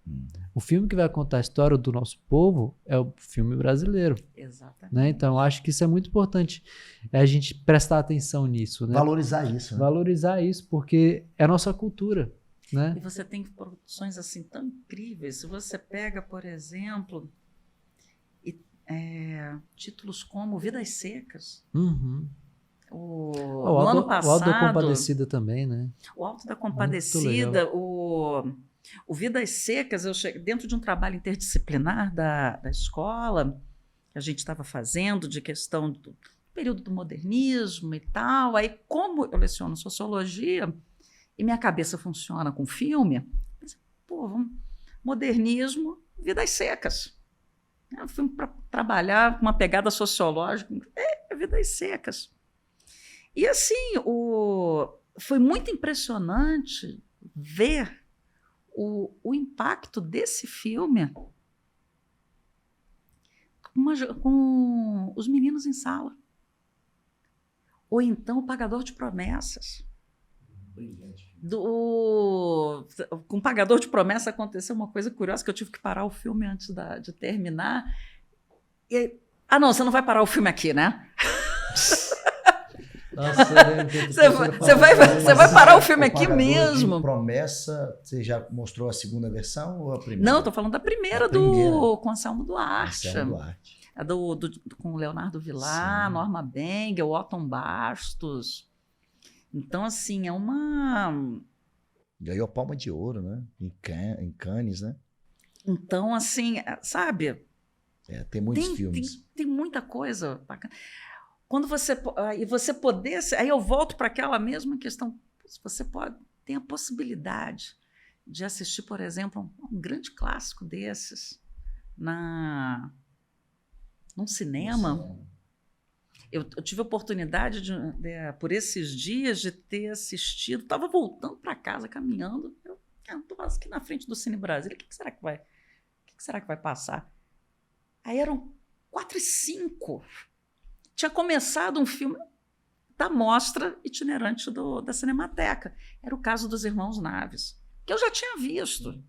O filme que vai contar a história do nosso povo é o filme brasileiro. Exatamente. Né? Então, acho que isso é muito importante, a gente prestar atenção nisso. Né? Valorizar isso. Né? Valorizar isso, porque é a nossa cultura. Né? E você tem produções assim tão incríveis. Se você pega, por exemplo, títulos como Vidas Secas. Uhum. No ano passado, o Alto da Compadecida também, né? O Alto da Compadecida, o Vidas Secas, eu cheguei dentro de um trabalho interdisciplinar da escola, que a gente estava fazendo, de questão do período do modernismo e tal. Aí, como eu leciono sociologia, e minha cabeça funciona com filme, eu pensei, modernismo, Vidas Secas. Eu fui para trabalhar com uma pegada sociológica, Vidas Secas. E assim, foi muito impressionante ver o impacto desse filme com os meninos em sala. Ou então O Pagador de Promessas. Com O Pagador de Promessas aconteceu uma coisa curiosa, que eu tive que parar o filme antes de terminar. Não, você não vai parar o filme aqui, né? Nossa, você vai parar o filme aqui mesmo. Promessa, você já mostrou a segunda versão ou a primeira? Não, eu estou falando da primeira com Anselmo Duarte. Com o Leonardo Vilar, sim. Norma Bengel, Otton Bastos. Então, assim, é uma... Ganhou Palma de Ouro, né? Em Cannes, né? Então, assim, sabe? Tem muitos filmes. Tem muita coisa bacana. Quando você poder... Aí eu volto para aquela mesma questão. Você tem a possibilidade de assistir, por exemplo, um grande clássico desses num cinema. Eu tive a oportunidade, por esses dias, de ter assistido. Estava voltando para casa, caminhando. Eu estou aqui na frente do Cine Brasília. O que será que vai passar? Aí eram 4h05. Tinha começado um filme da mostra itinerante da Cinemateca. Era o caso dos Irmãos Naves, que eu já tinha visto,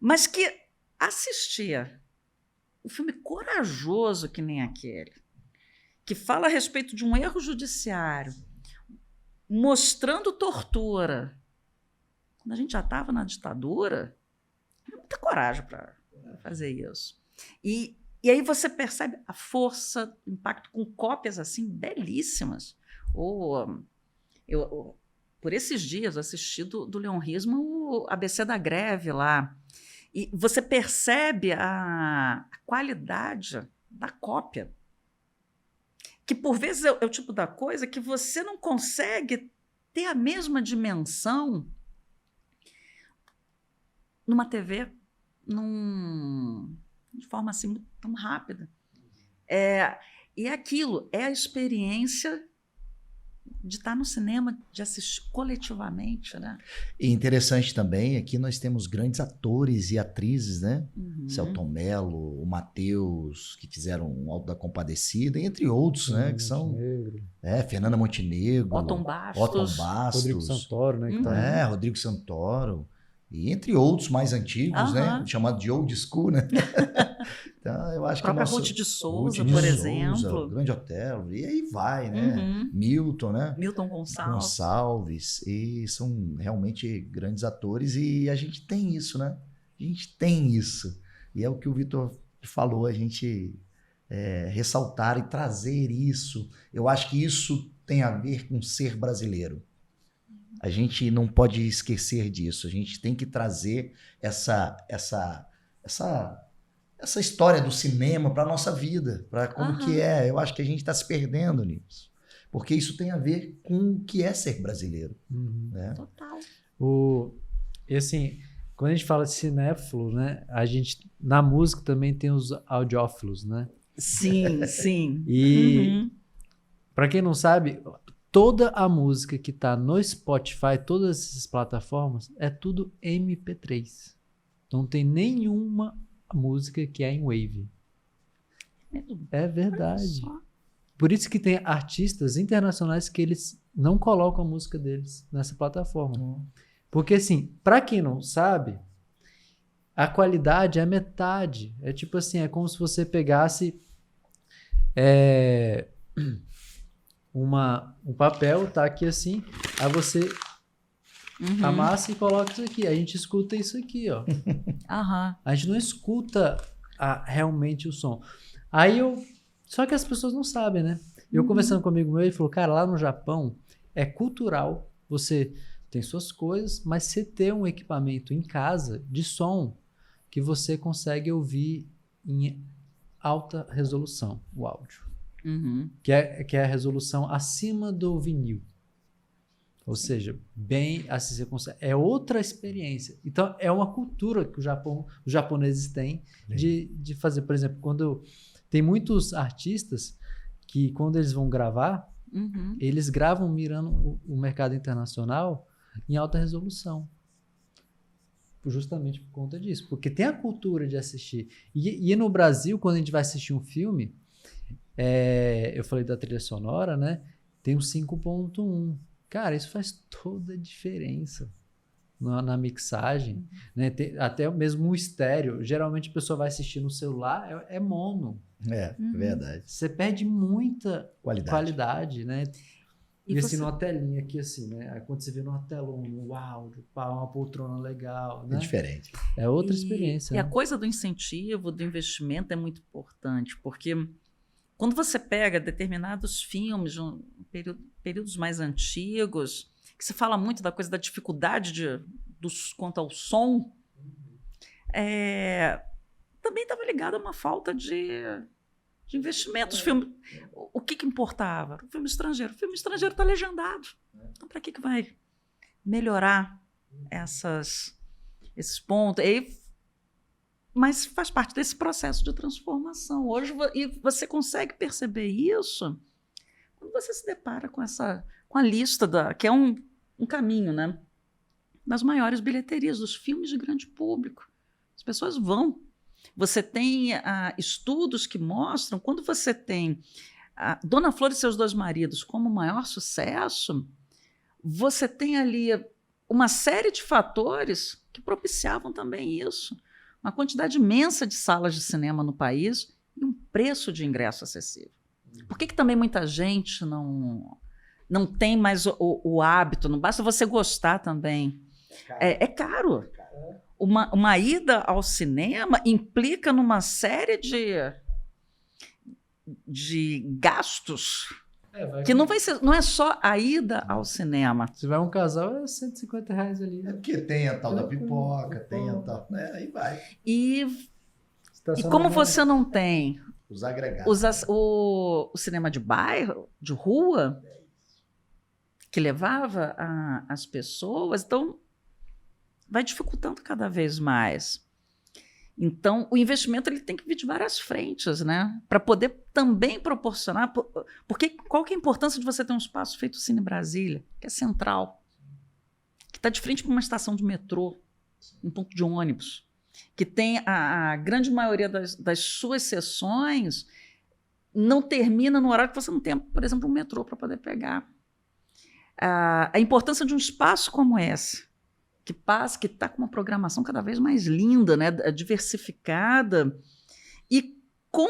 mas que assistia um filme corajoso que nem aquele, que fala a respeito de um erro judiciário, mostrando tortura. Quando a gente já estava na ditadura, tinha muita coragem para fazer isso. E aí você percebe a força, o impacto com cópias assim belíssimas. Por esses dias, eu assisti do Leon Risman o ABC da Greve lá. E você percebe a qualidade da cópia, que por vezes é o tipo da coisa que você não consegue ter a mesma dimensão numa TV, de forma assim tão rápida. E aquilo é a experiência de estar no cinema, de assistir coletivamente, né? E interessante também, aqui nós temos grandes atores e atrizes, né? Selton Mello, o Matheus, que fizeram um Auto da Compadecida, entre outros, né? Que são... Fernanda Montenegro. Otton Bastos. Rodrigo Santoro, né? Rodrigo Santoro. E entre outros mais antigos, né? Chamado de old school, né? Então, eu acho que a Ruth de Souza, por exemplo. Grande Otelo. E aí vai, né? Milton, né? Milton Gonçalves. E são realmente grandes atores. E a gente tem isso, né? A gente tem isso. E é o que o Vitor falou, a gente ressaltar e trazer isso. Eu acho que isso tem a ver com ser brasileiro. A gente não pode esquecer disso. A gente tem que trazer essa história do cinema para a nossa vida, para como que é. Eu acho que a gente está se perdendo nisso. Porque isso tem a ver com o que é ser brasileiro. Né? Total. E assim, quando a gente fala de cinéfilo, né, a gente, na música também tem os audiófilos, né? Sim, sim. E para quem não sabe... Toda a música que está no Spotify, todas essas plataformas, é tudo MP3. Não tem nenhuma música que é em Wave. É verdade. Por isso que tem artistas internacionais que eles não colocam a música deles nessa plataforma. Porque, assim, para quem não sabe, a qualidade é metade. É tipo assim, é como se você pegasse... um papel, tá aqui assim, aí você amassa e coloca isso aqui. A gente escuta isso aqui, ó. A gente não escuta realmente o som. Só que as pessoas não sabem, né? Eu conversando com um amigo meu, ele falou, cara, lá no Japão é cultural, você tem suas coisas, mas você ter um equipamento em casa de som que você consegue ouvir em alta resolução, o áudio. Que é a resolução acima do vinil. Ou seja, bem assim você consegue. É outra experiência. Então, é uma cultura que os japoneses têm de fazer. Por exemplo, quando tem muitos artistas que, quando eles vão gravar, eles gravam mirando o mercado internacional em alta resolução. Justamente por conta disso. Porque tem a cultura de assistir. E no Brasil, quando a gente vai assistir um filme, eu falei da trilha sonora, né? Tem um 5.1. Cara, isso faz toda a diferença na mixagem, né? Até mesmo o estéreo. Geralmente a pessoa vai assistir no celular, é mono. Verdade. Você perde muita qualidade, né? E assim, numa telinha aqui, assim, né? Aí quando você vê numa telona, um áudio, uma poltrona legal, né? É diferente. É outra experiência. E a coisa do incentivo, do investimento é muito importante, porque quando você pega determinados filmes de períodos mais antigos, que se fala muito da coisa da dificuldade quanto ao som, também estava ligado a uma falta de investimentos. O que importava? O filme estrangeiro. O filme estrangeiro está legendado. Então, para que vai melhorar essas esses pontos. Mas faz parte desse processo de transformação. Hoje, e você consegue perceber isso quando você se depara com a lista, que é um caminho, né? Das maiores bilheterias, dos filmes de grande público. As pessoas vão. Você tem estudos que mostram, quando você tem Dona Flor e Seus Dois Maridos como maior sucesso, você tem ali uma série de fatores que propiciavam também isso. Uma quantidade imensa de salas de cinema no país e um preço de ingresso acessível. Por que também muita gente não tem mais o hábito? Não basta você gostar também. É caro. Uma ida ao cinema implica numa série de gastos que não é só a ida ao cinema. Se vai um casal, é R$150 ali. É porque tem a tal da pipoca, tem a tal... Aí vai. E como você não tem os agregados, o cinema de bairro, de rua, que levava as pessoas, então vai dificultando cada vez mais. Então, o investimento ele tem que vir de várias frentes, né? Para poder também proporcionar... Porque qual que é a importância de você ter um espaço feito Cine Brasília, que é central, que está de frente para uma estação de metrô, um ponto de ônibus, que tem a grande maioria das suas sessões não termina no horário que você não tem, por exemplo, um metrô para poder pegar. A importância de um espaço como esse, que está com uma programação cada vez mais linda, né, diversificada, e com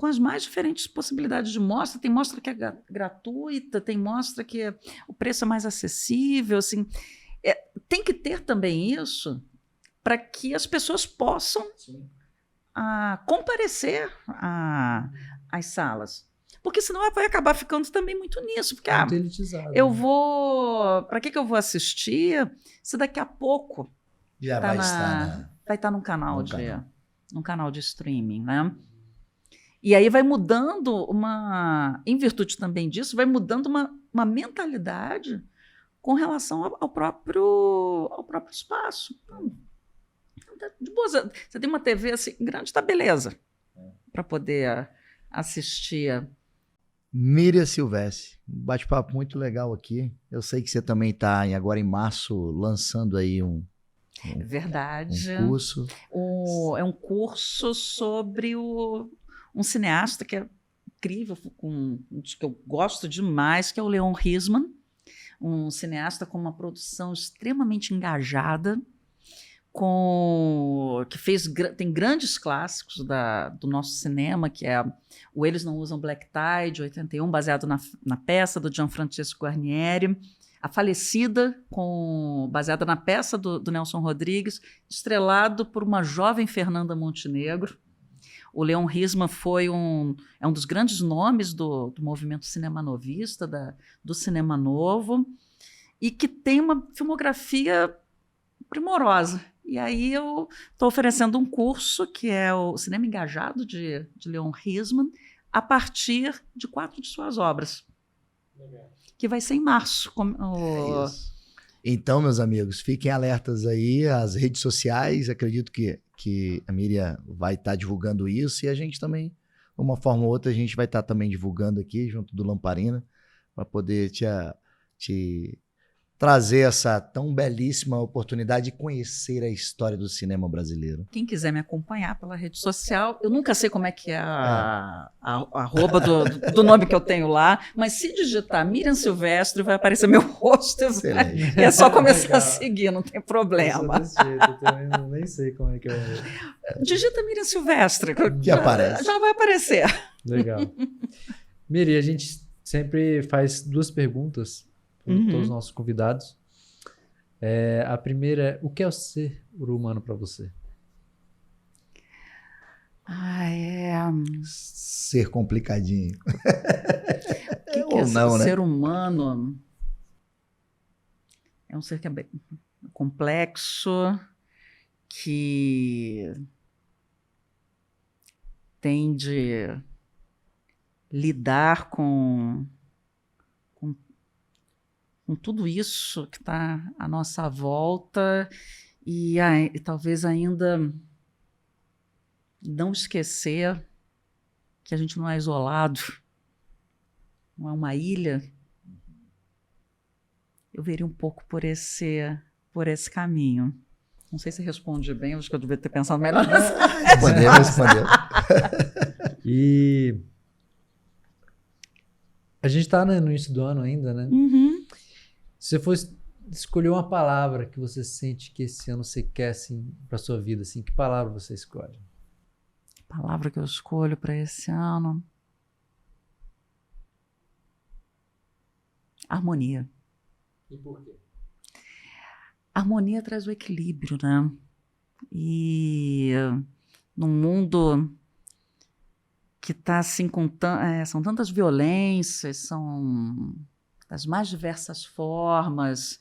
as mais diferentes possibilidades de mostra. Tem mostra que é gratuita, tem mostra que o preço é mais acessível. Assim, tem que ter também isso para que as pessoas possam comparecer às salas. Porque senão vai acabar ficando também muito nisso. Porque eu vou... Para que eu vou assistir se daqui a pouco já vai estar num canal de streaming, né? E aí vai mudando em virtude também disso, vai mudando uma mentalidade com relação ao próprio espaço. De boa, você tem uma TV assim grande, está beleza, para poder assistir. Míria Silvestre, um bate-papo muito legal aqui. Eu sei que você também está agora em março lançando aí um curso. É um curso sobre um cineasta que é incrível, que eu gosto demais, que é o Leon Risman, um cineasta com uma produção extremamente engajada, que tem grandes clássicos do nosso cinema, que é o Eles Não Usam Black Tie, de 81, baseado na peça do Gianfrancesco Guarnieri, A Falecida, baseada na peça do Nelson Rodrigues, estrelado por uma jovem Fernanda Montenegro. O Leon Risman é um dos grandes nomes do movimento cinema novista, do cinema novo, e que tem uma filmografia primorosa. E aí eu estou oferecendo um curso que é o Cinema Engajado, de Leon Risman, a partir de 4 de suas obras. Legal. Que vai ser em março. É isso. Então, meus amigos, fiquem alertas aí às redes sociais. Acredito que a Míria vai estar divulgando isso, e a gente também, de uma forma ou outra, a gente vai estar também divulgando aqui, junto do Lamparina, para poder te trazer essa tão belíssima oportunidade de conhecer a história do cinema brasileiro. Quem quiser me acompanhar pela rede social, eu nunca sei como é que é a arroba do nome que eu tenho lá, mas se digitar Miriam Silvestre, vai aparecer meu rosto. Excelente. É só começar a seguir, não tem problema. Eu também nem sei como é que é. Digita Miriam Silvestre, que aparece. Já vai aparecer. Legal. Miri, a gente sempre faz 2 perguntas para todos os nossos convidados. A primeira é: o que é o ser humano para você? Ser complicadinho. O que é não, né? Ser humano? É um ser que é bem complexo, que tem de lidar com com tudo isso que está à nossa volta e talvez ainda não esquecer que a gente não é isolado, não é uma ilha, eu veria um pouco por esse caminho. Não sei se respondi bem, acho que eu devia ter pensado melhor. Respondeu. E a gente está no início do ano ainda, né? Uhum. Se você fosse escolher uma palavra que você sente que esse ano você quer, assim, para sua vida, assim, que palavra você escolhe? A palavra que eu escolho para esse ano... Harmonia. E por quê? Harmonia traz o equilíbrio, né? E num mundo que está assim são tantas violências, são das mais diversas formas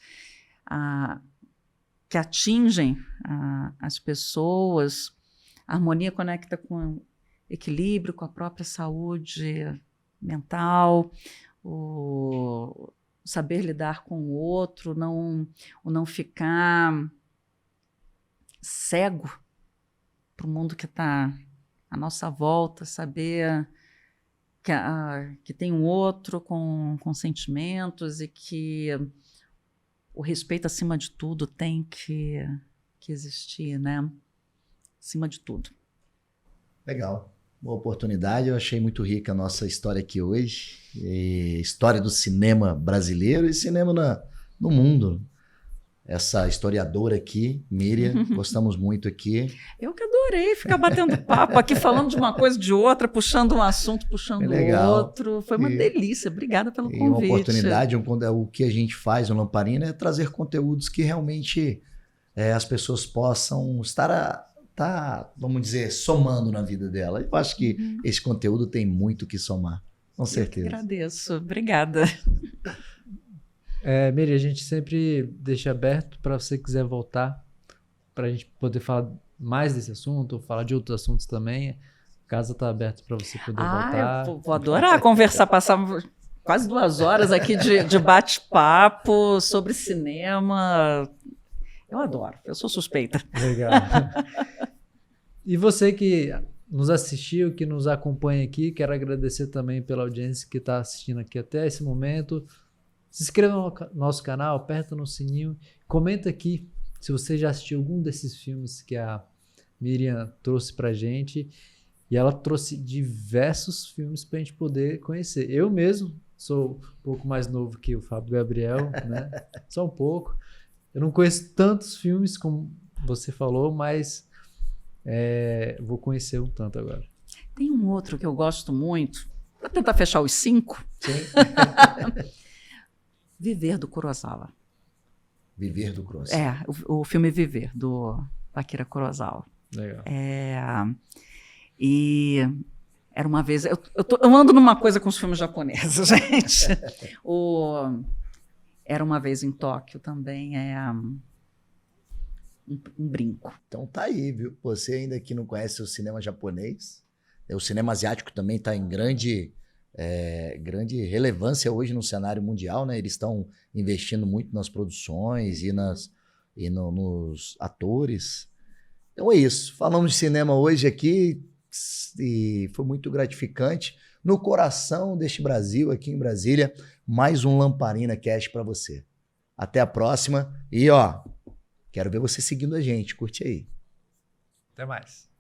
que atingem as pessoas. A harmonia conecta com o equilíbrio, com a própria saúde mental, o saber lidar com o outro, o não ficar cego para o mundo que está à nossa volta, saber que tem um outro com sentimentos e que o respeito, acima de tudo, tem que existir, né? Acima de tudo. Legal. Boa oportunidade, eu achei muito rica a nossa história aqui hoje, história do cinema brasileiro e cinema no mundo. Essa historiadora aqui, Miriam, gostamos muito aqui. Eu que adorei ficar batendo papo aqui, falando de uma coisa de outra, puxando um assunto, puxando outro. Foi uma delícia, obrigada pelo convite. Uma oportunidade, o que a gente faz no Lamparina é trazer conteúdos que realmente as pessoas possam estar vamos dizer, somando na vida dela. Eu acho que esse conteúdo tem muito que somar, com certeza. Eu agradeço, obrigada. Miri, a gente sempre deixa aberto para você quiser voltar, para a gente poder falar mais desse assunto, ou falar de outros assuntos também. A casa está aberta para você poder voltar. Eu vou adorar conversar, passar quase 2 horas aqui de bate-papo sobre cinema. Eu adoro, eu sou suspeita. Legal. E você que nos assistiu, que nos acompanha aqui, quero agradecer também pela audiência que está assistindo aqui até esse momento. Se inscreva no nosso canal, aperta no sininho, comenta aqui se você já assistiu algum desses filmes que a Miriam trouxe pra gente. E ela trouxe diversos filmes pra gente poder conhecer. Eu mesmo sou um pouco mais novo que o Fábio Gabriel, né? Só um pouco. Eu não conheço tantos filmes como você falou, mas vou conhecer um tanto agora. Tem um outro que eu gosto muito. Vou tentar fechar os 5. Sim. Viver, do Kurosawa. Viver, do Kurosawa. O filme Viver, do Akira Kurosawa. Legal. E era uma vez... Eu ando numa coisa com os filmes japoneses, gente. Era uma vez em Tóquio também, um brinco. Então tá aí, viu? Você ainda que não conhece o cinema japonês, o cinema asiático também está em grande relevância hoje no cenário mundial, né? Eles estão investindo muito nas produções e nos atores. Então é isso. Falamos de cinema hoje aqui e foi muito gratificante. No coração deste Brasil, aqui em Brasília, mais um Lamparina Cast para você. Até a próxima e quero ver você seguindo a gente. Curte aí. Até mais.